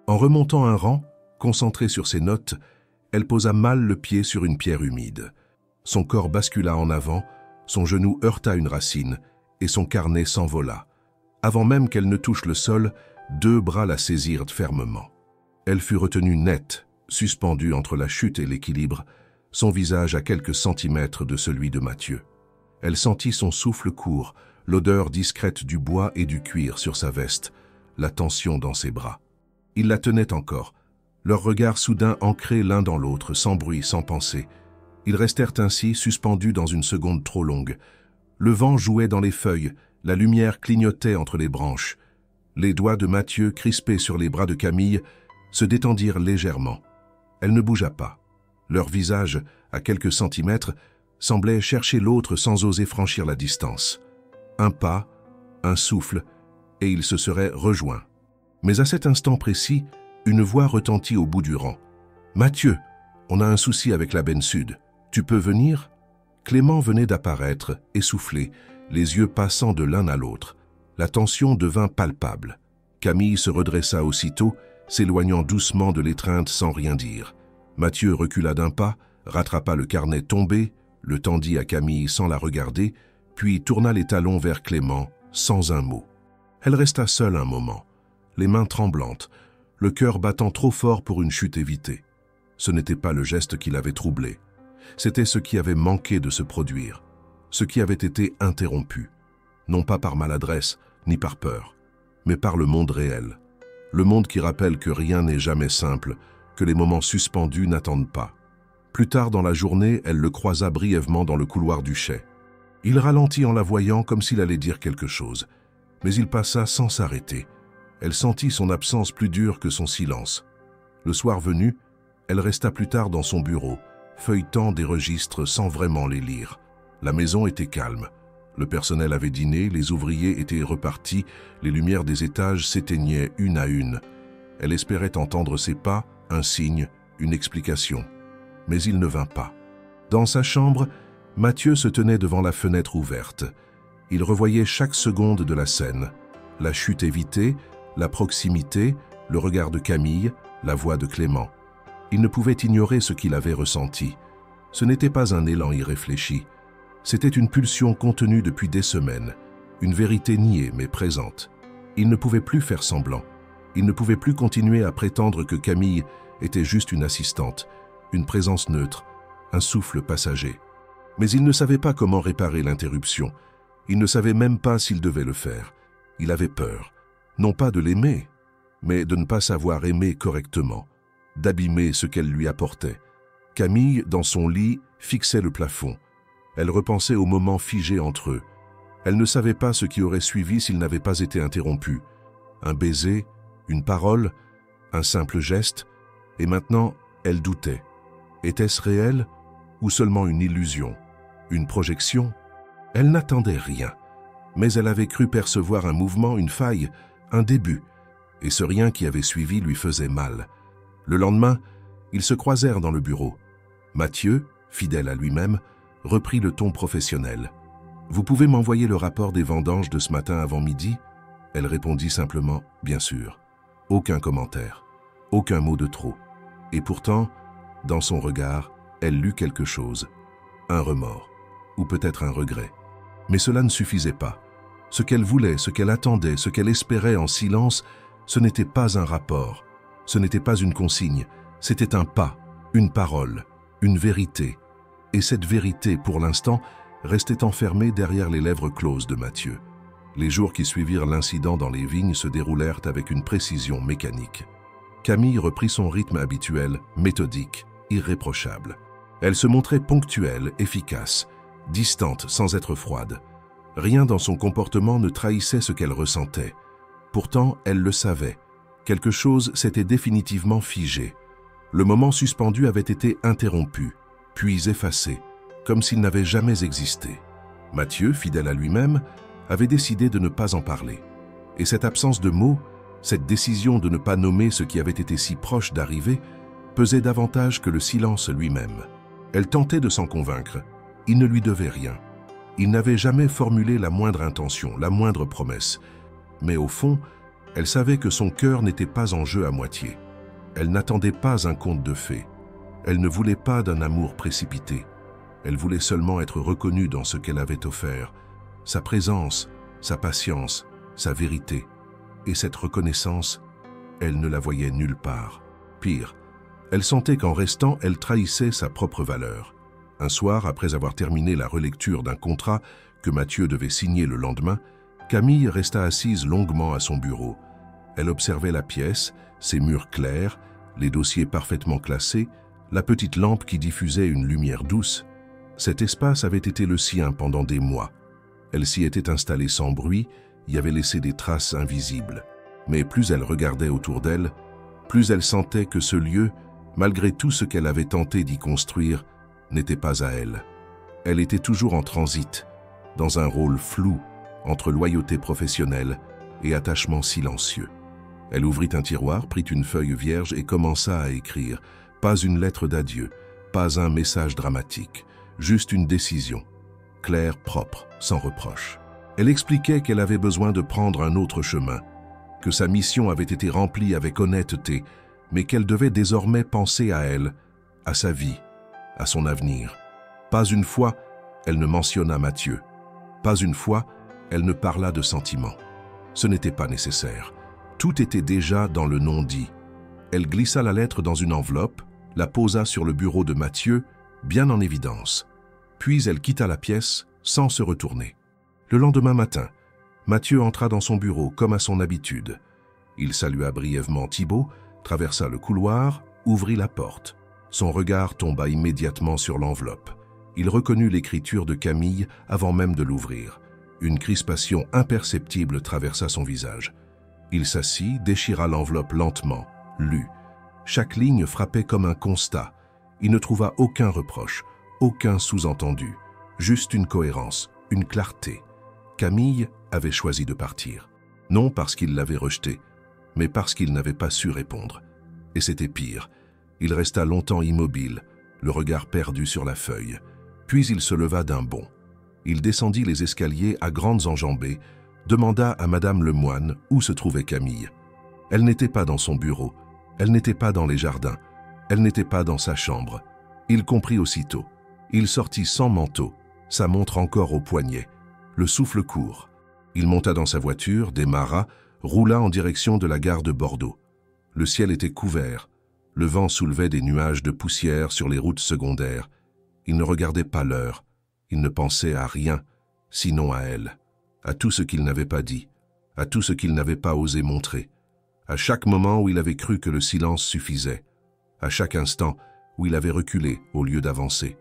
En remontant un rang, concentrée sur ses notes, elle posa mal le pied sur une pierre humide. Son corps bascula en avant, son genou heurta une racine et son carnet s'envola. Avant même qu'elle ne touche le sol, 2 bras la saisirent fermement. Elle fut retenue nette, suspendue entre la chute et l'équilibre, son visage à quelques centimètres de celui de Mathieu. Elle sentit son souffle court, l'odeur discrète du bois et du cuir sur sa veste, la tension dans ses bras. Il la tenait encore, leurs regards soudain ancrés l'un dans l'autre, sans bruit, sans pensée. Ils restèrent ainsi, suspendus dans une seconde trop longue. Le vent jouait dans les feuilles, la lumière clignotait entre les branches. Les doigts de Mathieu, crispés sur les bras de Camille, se détendirent légèrement. Elle ne bougea pas. Leur visage, à quelques centimètres, semblait chercher l'autre sans oser franchir la distance. Un pas, un souffle, et ils se seraient rejoints. Mais à cet instant précis, une voix retentit au bout du rang. « Mathieu, on a un souci avec la benne sud. Tu peux venir ?» Clément venait d'apparaître, essoufflé, les yeux passant de l'un à l'autre. La tension devint palpable. Camille se redressa aussitôt, s'éloignant doucement de l'étreinte sans rien dire. Mathieu recula d'un pas, rattrapa le carnet tombé, le tendit à Camille sans la regarder, puis tourna les talons vers Clément, sans un mot. Elle resta seule un moment, les mains tremblantes, le cœur battant trop fort pour une chute évitée. Ce n'était pas le geste qui l'avait troublée. C'était ce qui avait manqué de se produire, ce qui avait été interrompu, non pas par maladresse ni par peur, mais par le monde réel. Le monde qui rappelle que rien n'est jamais simple, que les moments suspendus n'attendent pas. Plus tard dans la journée, elle le croisa brièvement dans le couloir du chai. Il ralentit en la voyant comme s'il allait dire quelque chose, mais il passa sans s'arrêter. Elle sentit son absence plus dure que son silence. Le soir venu, elle resta plus tard dans son bureau, feuilletant des registres sans vraiment les lire. La maison était calme. Le personnel avait dîné, les ouvriers étaient repartis, les lumières des étages s'éteignaient une à une. Elle espérait entendre ses pas, un signe, une explication. Mais il ne vint pas. Dans sa chambre, Mathieu se tenait devant la fenêtre ouverte. Il revoyait chaque seconde de la scène. La chute évitée, la proximité, le regard de Camille, la voix de Clément. Il ne pouvait ignorer ce qu'il avait ressenti. Ce n'était pas un élan irréfléchi. C'était une pulsion contenue depuis des semaines, une vérité niée mais présente. Il ne pouvait plus faire semblant. Il ne pouvait plus continuer à prétendre que Camille était juste une assistante, une présence neutre, un souffle passager. Mais il ne savait pas comment réparer l'interruption. Il ne savait même pas s'il devait le faire. Il avait peur, non pas de l'aimer, mais de ne pas savoir aimer correctement, d'abîmer ce qu'elle lui apportait. Camille, dans son lit, fixait le plafond. Elle repensait au moment figé entre eux. Elle ne savait pas ce qui aurait suivi s'il n'avait pas été interrompu. Un baiser, une parole, un simple geste, et maintenant, elle doutait. Était-ce réel ou seulement une illusion, une projection? Elle n'attendait rien, mais elle avait cru percevoir un mouvement, une faille, un début, et ce rien qui avait suivi lui faisait mal. Le lendemain, ils se croisèrent dans le bureau. Mathieu, fidèle à lui-même, reprit le ton professionnel. « Vous pouvez m'envoyer le rapport des vendanges de ce matin avant midi ?» Elle répondit simplement « Bien sûr ». Aucun commentaire, aucun mot de trop. Et pourtant, dans son regard, elle lut quelque chose, un remords, ou peut-être un regret. Mais cela ne suffisait pas. Ce qu'elle voulait, ce qu'elle attendait, ce qu'elle espérait en silence, ce n'était pas un rapport, ce n'était pas une consigne, c'était un pas, une parole, une vérité. Et cette vérité, pour l'instant, restait enfermée derrière les lèvres closes de Mathieu. Les jours qui suivirent l'incident dans les vignes se déroulèrent avec une précision mécanique. Camille reprit son rythme habituel, méthodique, irréprochable. Elle se montrait ponctuelle, efficace, distante sans être froide. Rien dans son comportement ne trahissait ce qu'elle ressentait. Pourtant, elle le savait. Quelque chose s'était définitivement figé. Le moment suspendu avait été interrompu, puis effacé, comme s'il n'avait jamais existé. Mathieu, fidèle à lui-même, avait décidé de ne pas en parler. Et cette absence de mots, cette décision de ne pas nommer ce qui avait été si proche d'arriver, pesait davantage que le silence lui-même. Elle tentait de s'en convaincre. Il ne lui devait rien. Il n'avait jamais formulé la moindre intention, la moindre promesse. Mais au fond, elle savait que son cœur n'était pas en jeu à moitié. Elle n'attendait pas un conte de fées. Elle ne voulait pas d'un amour précipité. Elle voulait seulement être reconnue dans ce qu'elle avait offert, sa présence, sa patience, sa vérité. Et cette reconnaissance, elle ne la voyait nulle part. Pire, elle sentait qu'en restant, elle trahissait sa propre valeur. Un soir, après avoir terminé la relecture d'un contrat que Mathieu devait signer le lendemain, Camille resta assise longuement à son bureau. Elle observait la pièce, ses murs clairs, les dossiers parfaitement classés, la petite lampe qui diffusait une lumière douce. Cet espace avait été le sien pendant des mois. Elle s'y était installée sans bruit, y avait laissé des traces invisibles. Mais plus elle regardait autour d'elle, plus elle sentait que ce lieu, malgré tout ce qu'elle avait tenté d'y construire, n'était pas à elle. Elle était toujours en transit, dans un rôle flou entre loyauté professionnelle et attachement silencieux. Elle ouvrit un tiroir, prit une feuille vierge et commença à écrire. Pas une lettre d'adieu, pas un message dramatique, juste une décision, claire, propre, sans reproche. Elle expliquait qu'elle avait besoin de prendre un autre chemin, que sa mission avait été remplie avec honnêteté, mais qu'elle devait désormais penser à elle, à sa vie, à son avenir. Pas une fois, elle ne mentionna Mathieu. Pas une fois, elle ne parla de sentiments. Ce n'était pas nécessaire. Tout était déjà dans le non-dit. Elle glissa la lettre dans une enveloppe, la posa sur le bureau de Mathieu, bien en évidence. Puis elle quitta la pièce sans se retourner. Le lendemain matin, Mathieu entra dans son bureau comme à son habitude. Il salua brièvement Thibault, traversa le couloir, ouvrit la porte. Son regard tomba immédiatement sur l'enveloppe. Il reconnut l'écriture de Camille avant même de l'ouvrir. Une crispation imperceptible traversa son visage. Il s'assit, déchira l'enveloppe lentement, lut. Chaque ligne frappait comme un constat. Il ne trouva aucun reproche, aucun sous-entendu, juste une cohérence, une clarté. Camille avait choisi de partir. Non parce qu'il l'avait rejetée, mais parce qu'il n'avait pas su répondre. Et c'était pire. Il resta longtemps immobile, le regard perdu sur la feuille. Puis il se leva d'un bond. Il descendit les escaliers à grandes enjambées, demanda à Madame Lemoine où se trouvait Camille. Elle n'était pas dans son bureau, elle n'était pas dans les jardins, elle n'était pas dans sa chambre. Il comprit aussitôt. Il sortit sans manteau, sa montre encore au poignet, le souffle court. Il monta dans sa voiture, démarra, roula en direction de la gare de Bordeaux. Le ciel était couvert, le vent soulevait des nuages de poussière sur les routes secondaires. Il ne regardait pas l'heure, il ne pensait à rien, sinon à elle, à tout ce qu'il n'avait pas dit, à tout ce qu'il n'avait pas osé montrer, à chaque moment où il avait cru que le silence suffisait, à chaque instant où il avait reculé au lieu d'avancer.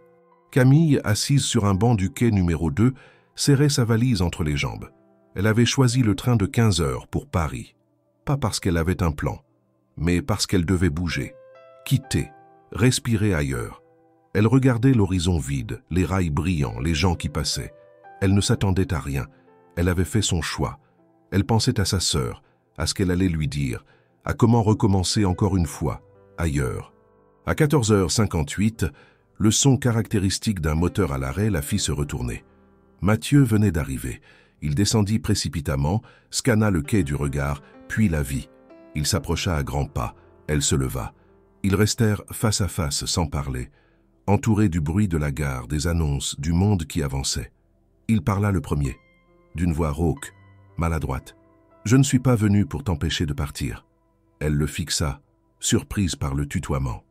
Camille, assise sur un banc du quai numéro 2, serrait sa valise entre les jambes. Elle avait choisi le train de 15 heures pour Paris, pas parce qu'elle avait un plan, mais parce qu'elle devait bouger, quitter, respirer ailleurs. Elle regardait l'horizon vide, les rails brillants, les gens qui passaient. Elle ne s'attendait à rien. Elle avait fait son choix. Elle pensait à sa sœur, à ce qu'elle allait lui dire, à comment recommencer encore une fois, ailleurs. À 14h58, le son caractéristique d'un moteur à l'arrêt la fit se retourner. Mathieu venait d'arriver. Il descendit précipitamment, scanna le quai du regard, puis la vit. Il s'approcha à grands pas, Elle se leva. Ils restèrent face à face sans parler, entourés du bruit de la gare, des annonces, du monde qui avançait. Il parla le premier, d'une voix rauque, maladroite. « Je ne suis pas venu pour t'empêcher de partir. » Elle le fixa, surprise par le tutoiement.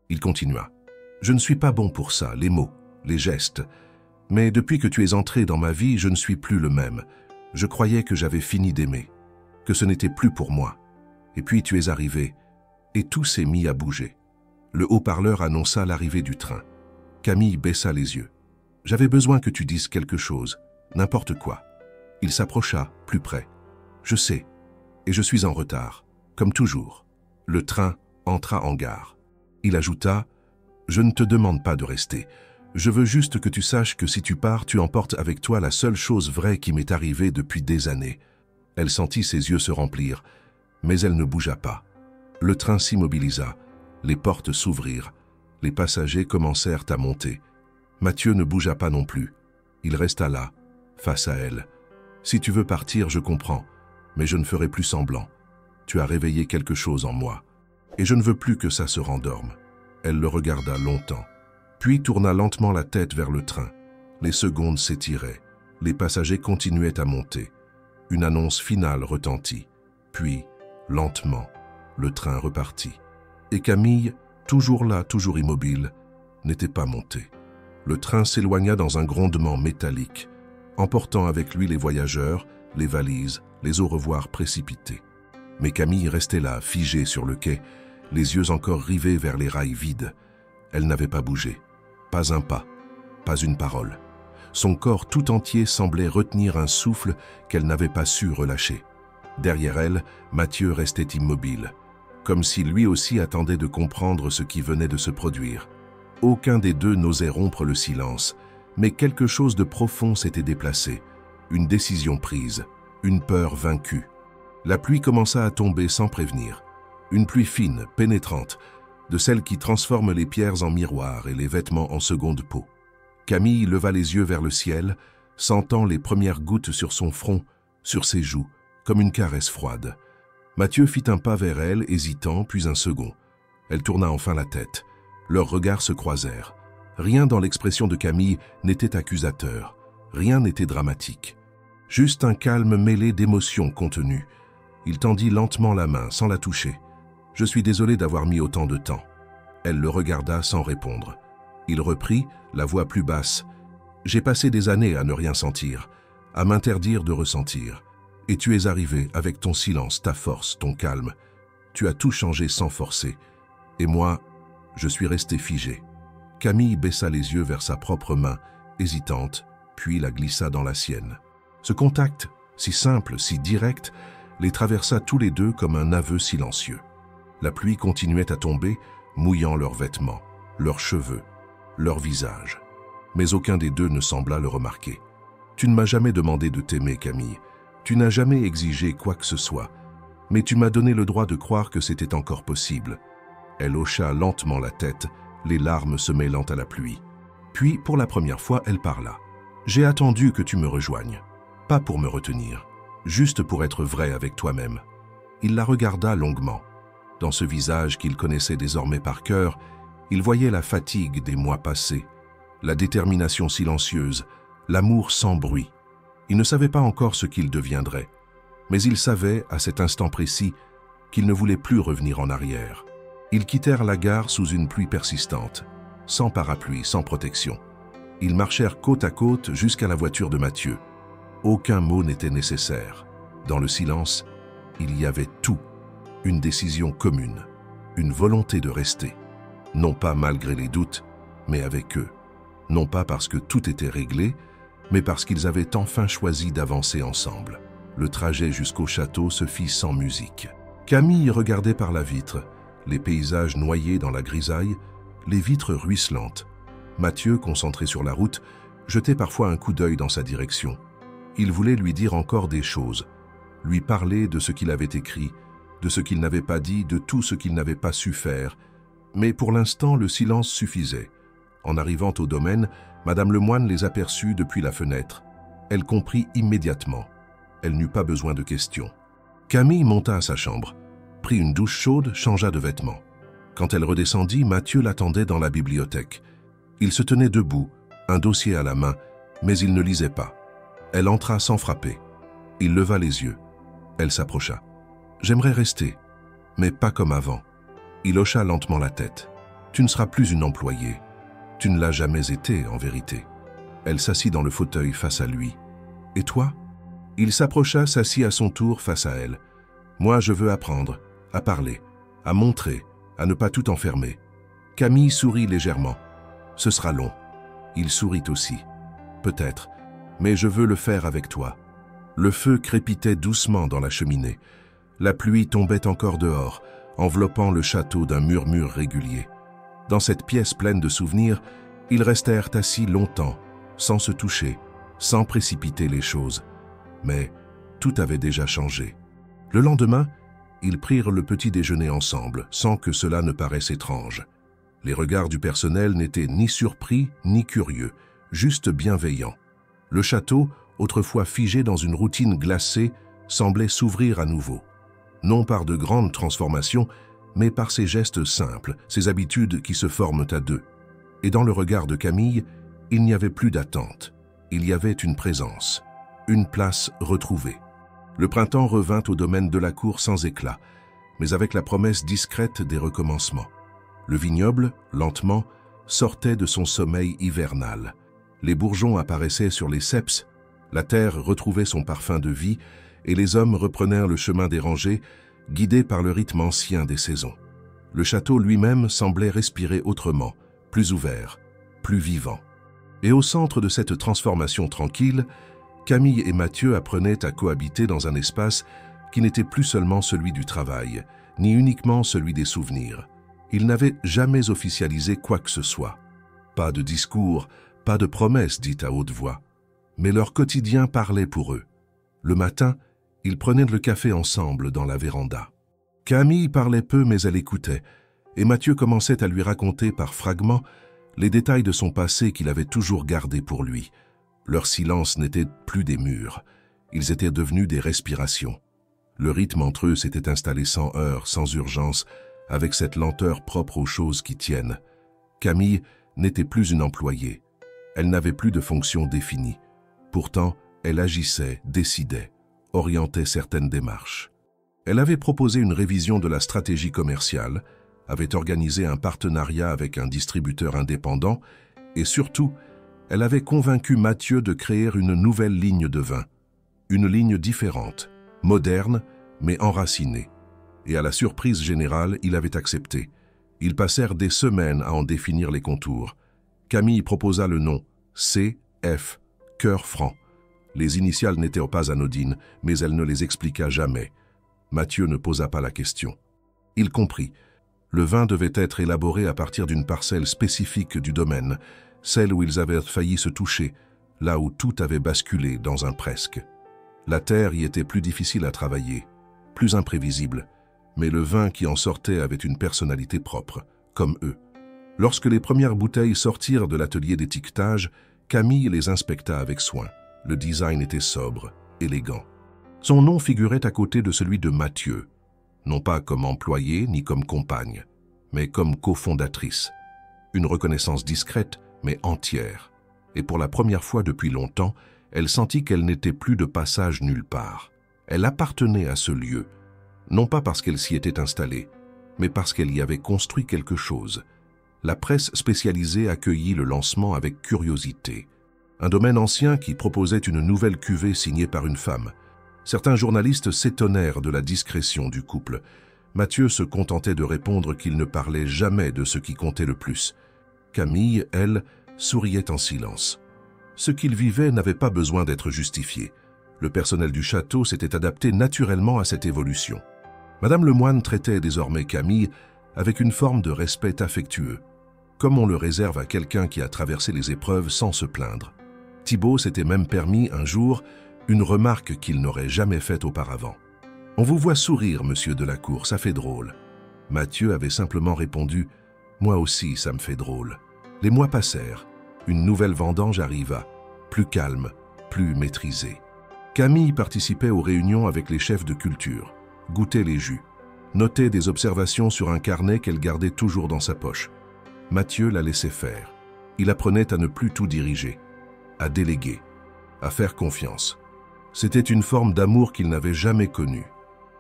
Il continua. « Je ne suis pas bon pour ça, les mots, les gestes. Mais depuis que tu es entré dans ma vie, je ne suis plus le même. Je croyais que j'avais fini d'aimer, que ce n'était plus pour moi. Et puis tu es arrivé, et tout s'est mis à bouger. » Le haut-parleur annonça l'arrivée du train. Camille baissa les yeux. « J'avais besoin que tu dises quelque chose, n'importe quoi. » Il s'approcha, plus près. « Je sais, et je suis en retard, comme toujours. » Le train entra en gare. Il ajouta « Je ne te demande pas de rester. Je veux juste que tu saches que si tu pars, tu emportes avec toi la seule chose vraie qui m'est arrivée depuis des années. » Elle sentit ses yeux se remplir, mais elle ne bougea pas. Le train s'immobilisa, les portes s'ouvrirent, les passagers commencèrent à monter. Mathieu ne bougea pas non plus. Il resta là, face à elle. « Si tu veux partir, je comprends, mais je ne ferai plus semblant. Tu as réveillé quelque chose en moi, et je ne veux plus que ça se rendorme. » Elle le regarda longtemps, puis tourna lentement la tête vers le train. Les secondes s'étiraient, les passagers continuaient à monter. Une annonce finale retentit, puis, lentement, le train repartit. Et Camille, toujours là, toujours immobile, n'était pas montée. Le train s'éloigna dans un grondement métallique, emportant avec lui les voyageurs, les valises, les au revoir précipités. Mais Camille restait là, figée sur le quai, les yeux encore rivés vers les rails vides. Elle n'avait pas bougé, pas un pas, pas une parole. Son corps tout entier semblait retenir un souffle qu'elle n'avait pas su relâcher. Derrière elle, Mathieu restait immobile, comme si lui aussi attendait de comprendre ce qui venait de se produire. Aucun des deux n'osait rompre le silence, mais quelque chose de profond s'était déplacé, une décision prise, une peur vaincue. La pluie commença à tomber sans prévenir, une pluie fine, pénétrante, de celle qui transforme les pierres en miroirs et les vêtements en seconde peau. Camille leva les yeux vers le ciel, sentant les premières gouttes sur son front, sur ses joues, comme une caresse froide. Mathieu fit un pas vers elle, hésitant, puis un second. Elle tourna enfin la tête. Leurs regards se croisèrent. Rien dans l'expression de Camille n'était accusateur, rien n'était dramatique. Juste un calme mêlé d'émotions contenues. Il tendit lentement la main, sans la toucher. « Je suis désolé d'avoir mis autant de temps. » Elle le regarda sans répondre. Il reprit, la voix plus basse. « J'ai passé des années à ne rien sentir, à m'interdire de ressentir. Et tu es arrivé avec ton silence, ta force, ton calme. Tu as tout changé sans forcer. Et moi, je suis resté figé. » Camille baissa les yeux vers sa propre main, hésitante, puis la glissa dans la sienne. Ce contact, si simple, si direct, les traversa tous les deux comme un aveu silencieux. La pluie continuait à tomber, mouillant leurs vêtements, leurs cheveux, leurs visages. Mais aucun des deux ne sembla le remarquer. « Tu ne m'as jamais demandé de t'aimer, Camille. Tu n'as jamais exigé quoi que ce soit. Mais tu m'as donné le droit de croire que c'était encore possible. » Elle hocha lentement la tête, les larmes se mêlant à la pluie. Puis, pour la première fois, elle parla. « J'ai attendu que tu me rejoignes. Pas pour me retenir, juste pour être vrai avec toi-même. » Il la regarda longuement. Dans ce visage qu'il connaissait désormais par cœur, il voyait la fatigue des mois passés, la détermination silencieuse, l'amour sans bruit. Il ne savait pas encore ce qu'il deviendrait, mais il savait, à cet instant précis, qu'il ne voulait plus revenir en arrière. Ils quittèrent la gare sous une pluie persistante, sans parapluie, sans protection. Ils marchèrent côte à côte jusqu'à la voiture de Mathieu. Aucun mot n'était nécessaire. Dans le silence, il y avait tout. Une décision commune, une volonté de rester. Non pas malgré les doutes, mais avec eux. Non pas parce que tout était réglé, mais parce qu'ils avaient enfin choisi d'avancer ensemble. Le trajet jusqu'au château se fit sans musique. Camille regardait par la vitre, les paysages noyés dans la grisaille, les vitres ruisselantes. Mathieu, concentré sur la route, jetait parfois un coup d'œil dans sa direction. Il voulait lui dire encore des choses, lui parler de ce qu'il avait écrit, de ce qu'il n'avait pas dit, de tout ce qu'il n'avait pas su faire. Mais pour l'instant, le silence suffisait. En arrivant au domaine, Madame Lemoine les aperçut depuis la fenêtre. Elle comprit immédiatement. Elle n'eut pas besoin de questions. Camille monta à sa chambre. prit une douche chaude, changea de vêtements. Quand elle redescendit, Mathieu l'attendait dans la bibliothèque. Il se tenait debout, un dossier à la main, mais il ne lisait pas. Elle entra sans frapper. Il leva les yeux. Elle s'approcha. « J'aimerais rester, mais pas comme avant. » Il hocha lentement la tête. « Tu ne seras plus une employée. Tu ne l'as jamais été, en vérité. » Elle s'assit dans le fauteuil face à lui. « Et toi ?» Il s'approcha, s'assit à son tour face à elle. « Moi, je veux apprendre, à parler, à montrer, à ne pas tout enfermer. » Camille sourit légèrement. « Ce sera long. » Il sourit aussi. « Peut-être, mais je veux le faire avec toi. » Le feu crépitait doucement dans la cheminée. La pluie tombait encore dehors, enveloppant le château d'un murmure régulier. Dans cette pièce pleine de souvenirs, ils restèrent assis longtemps, sans se toucher, sans précipiter les choses. Mais tout avait déjà changé. Le lendemain, ils prirent le petit déjeuner ensemble, sans que cela ne paraisse étrange. Les regards du personnel n'étaient ni surpris ni curieux, juste bienveillants. Le château, autrefois figé dans une routine glacée, semblait s'ouvrir à nouveau. Non par de grandes transformations, mais par ces gestes simples, ces habitudes qui se forment à deux. Et dans le regard de Camille, il n'y avait plus d'attente. Il y avait une présence, une place retrouvée. Le printemps revint au domaine de la cour sans éclat, mais avec la promesse discrète des recommencements. Le vignoble, lentement, sortait de son sommeil hivernal. Les bourgeons apparaissaient sur les ceps, la terre retrouvait son parfum de vie et les hommes reprenèrent le chemin des rangées, guidés par le rythme ancien des saisons. Le château lui-même semblait respirer autrement, plus ouvert, plus vivant. Et au centre de cette transformation tranquille, Camille et Mathieu apprenaient à cohabiter dans un espace qui n'était plus seulement celui du travail, ni uniquement celui des souvenirs. Ils n'avaient jamais officialisé quoi que ce soit. Pas de discours, pas de promesses dites à haute voix. Mais leur quotidien parlait pour eux. Le matin, ils prenaient le café ensemble dans la véranda. Camille parlait peu mais elle écoutait, et Mathieu commençait à lui raconter par fragments les détails de son passé qu'il avait toujours gardés pour lui. Leur silence n'était plus des murs, ils étaient devenus des respirations. Le rythme entre eux s'était installé sans heurts, sans urgence, avec cette lenteur propre aux choses qui tiennent. Camille n'était plus une employée. Elle n'avait plus de fonction définie. Pourtant, elle agissait, décidait, orientait certaines démarches. Elle avait proposé une révision de la stratégie commerciale, avait organisé un partenariat avec un distributeur indépendant et surtout, elle avait convaincu Mathieu de créer une nouvelle ligne de vin. Une ligne différente, moderne, mais enracinée. Et à la surprise générale, il avait accepté. Ils passèrent des semaines à en définir les contours. Camille proposa le nom C.F., Cœur franc. Les initiales n'étaient pas anodines, mais elle ne les expliqua jamais. Mathieu ne posa pas la question. Il comprit. Le vin devait être élaboré à partir d'une parcelle spécifique du domaine, celle où ils avaient failli se toucher, là où tout avait basculé dans un presque. La terre y était plus difficile à travailler, plus imprévisible, mais le vin qui en sortait avait une personnalité propre, comme eux. Lorsque les premières bouteilles sortirent de l'atelier d'étiquetage, Camille les inspecta avec soin. Le design était sobre, élégant. Son nom figurait à côté de celui de Mathieu, non pas comme employée ni comme compagne, mais comme cofondatrice. Une reconnaissance discrète, mais entière. Et pour la première fois depuis longtemps, elle sentit qu'elle n'était plus de passage nulle part. Elle appartenait à ce lieu, non pas parce qu'elle s'y était installée, mais parce qu'elle y avait construit quelque chose. La presse spécialisée accueillit le lancement avec curiosité. Un domaine ancien qui proposait une nouvelle cuvée signée par une femme. Certains journalistes s'étonnèrent de la discrétion du couple. Mathieu se contentait de répondre qu'il ne parlait jamais de ce qui comptait le plus. Camille, elle, souriait en silence. Ce qu'il vivait n'avait pas besoin d'être justifié. Le personnel du château s'était adapté naturellement à cette évolution. Madame Lemoine traitait désormais Camille avec une forme de respect affectueux, comme on le réserve à quelqu'un qui a traversé les épreuves sans se plaindre. Thibaut s'était même permis un jour une remarque qu'il n'aurait jamais faite auparavant. « On vous voit sourire, monsieur Delacour, ça fait drôle. » Mathieu avait simplement répondu « Moi aussi, ça me fait drôle. » Les mois passèrent. Une nouvelle vendange arriva, plus calme, plus maîtrisée. Camille participait aux réunions avec les chefs de culture, goûtait les jus. notait des observations sur un carnet qu'elle gardait toujours dans sa poche. Mathieu la laissait faire. Il apprenait à ne plus tout diriger, à déléguer, à faire confiance. C'était une forme d'amour qu'il n'avait jamais connue.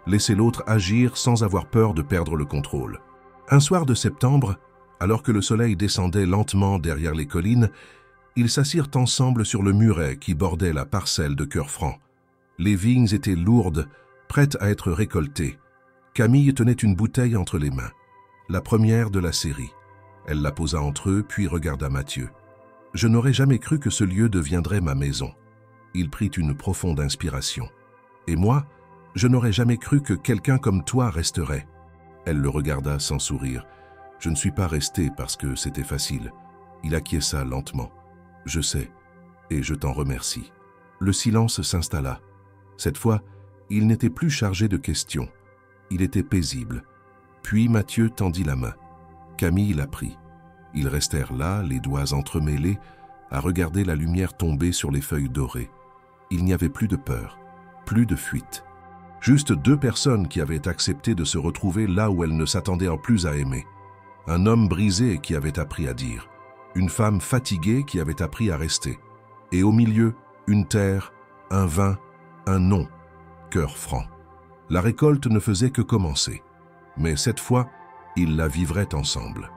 Laisser l'autre agir sans avoir peur de perdre le contrôle. Un soir de septembre, alors que le soleil descendait lentement derrière les collines, ils s'assirent ensemble sur le muret qui bordait la parcelle de Cœur-Franc. Les vignes étaient lourdes, prêtes à être récoltées. Camille tenait une bouteille entre les mains, la première de la série. Elle la posa entre eux, puis regarda Mathieu. « Je n'aurais jamais cru que ce lieu deviendrait ma maison. » Il prit une profonde inspiration. « Et moi, je n'aurais jamais cru que quelqu'un comme toi resterait. » Elle le regarda sans sourire. « Je ne suis pas resté parce que c'était facile. » Il acquiesça lentement. « Je sais, et je t'en remercie. » Le silence s'installa. Cette fois, il n'était plus chargé de questions. Il était paisible. Puis Mathieu tendit la main. Camille la prit. Ils restèrent là, les doigts entremêlés, à regarder la lumière tomber sur les feuilles dorées. Il n'y avait plus de peur, plus de fuite. Juste deux personnes qui avaient accepté de se retrouver là où elles ne s'attendaient plus à aimer. Un homme brisé qui avait appris à dire. Une femme fatiguée qui avait appris à rester. Et au milieu, une terre, un vin, un nom, Cœur-Franc. La récolte ne faisait que commencer. Mais cette fois, ils la vivraient ensemble.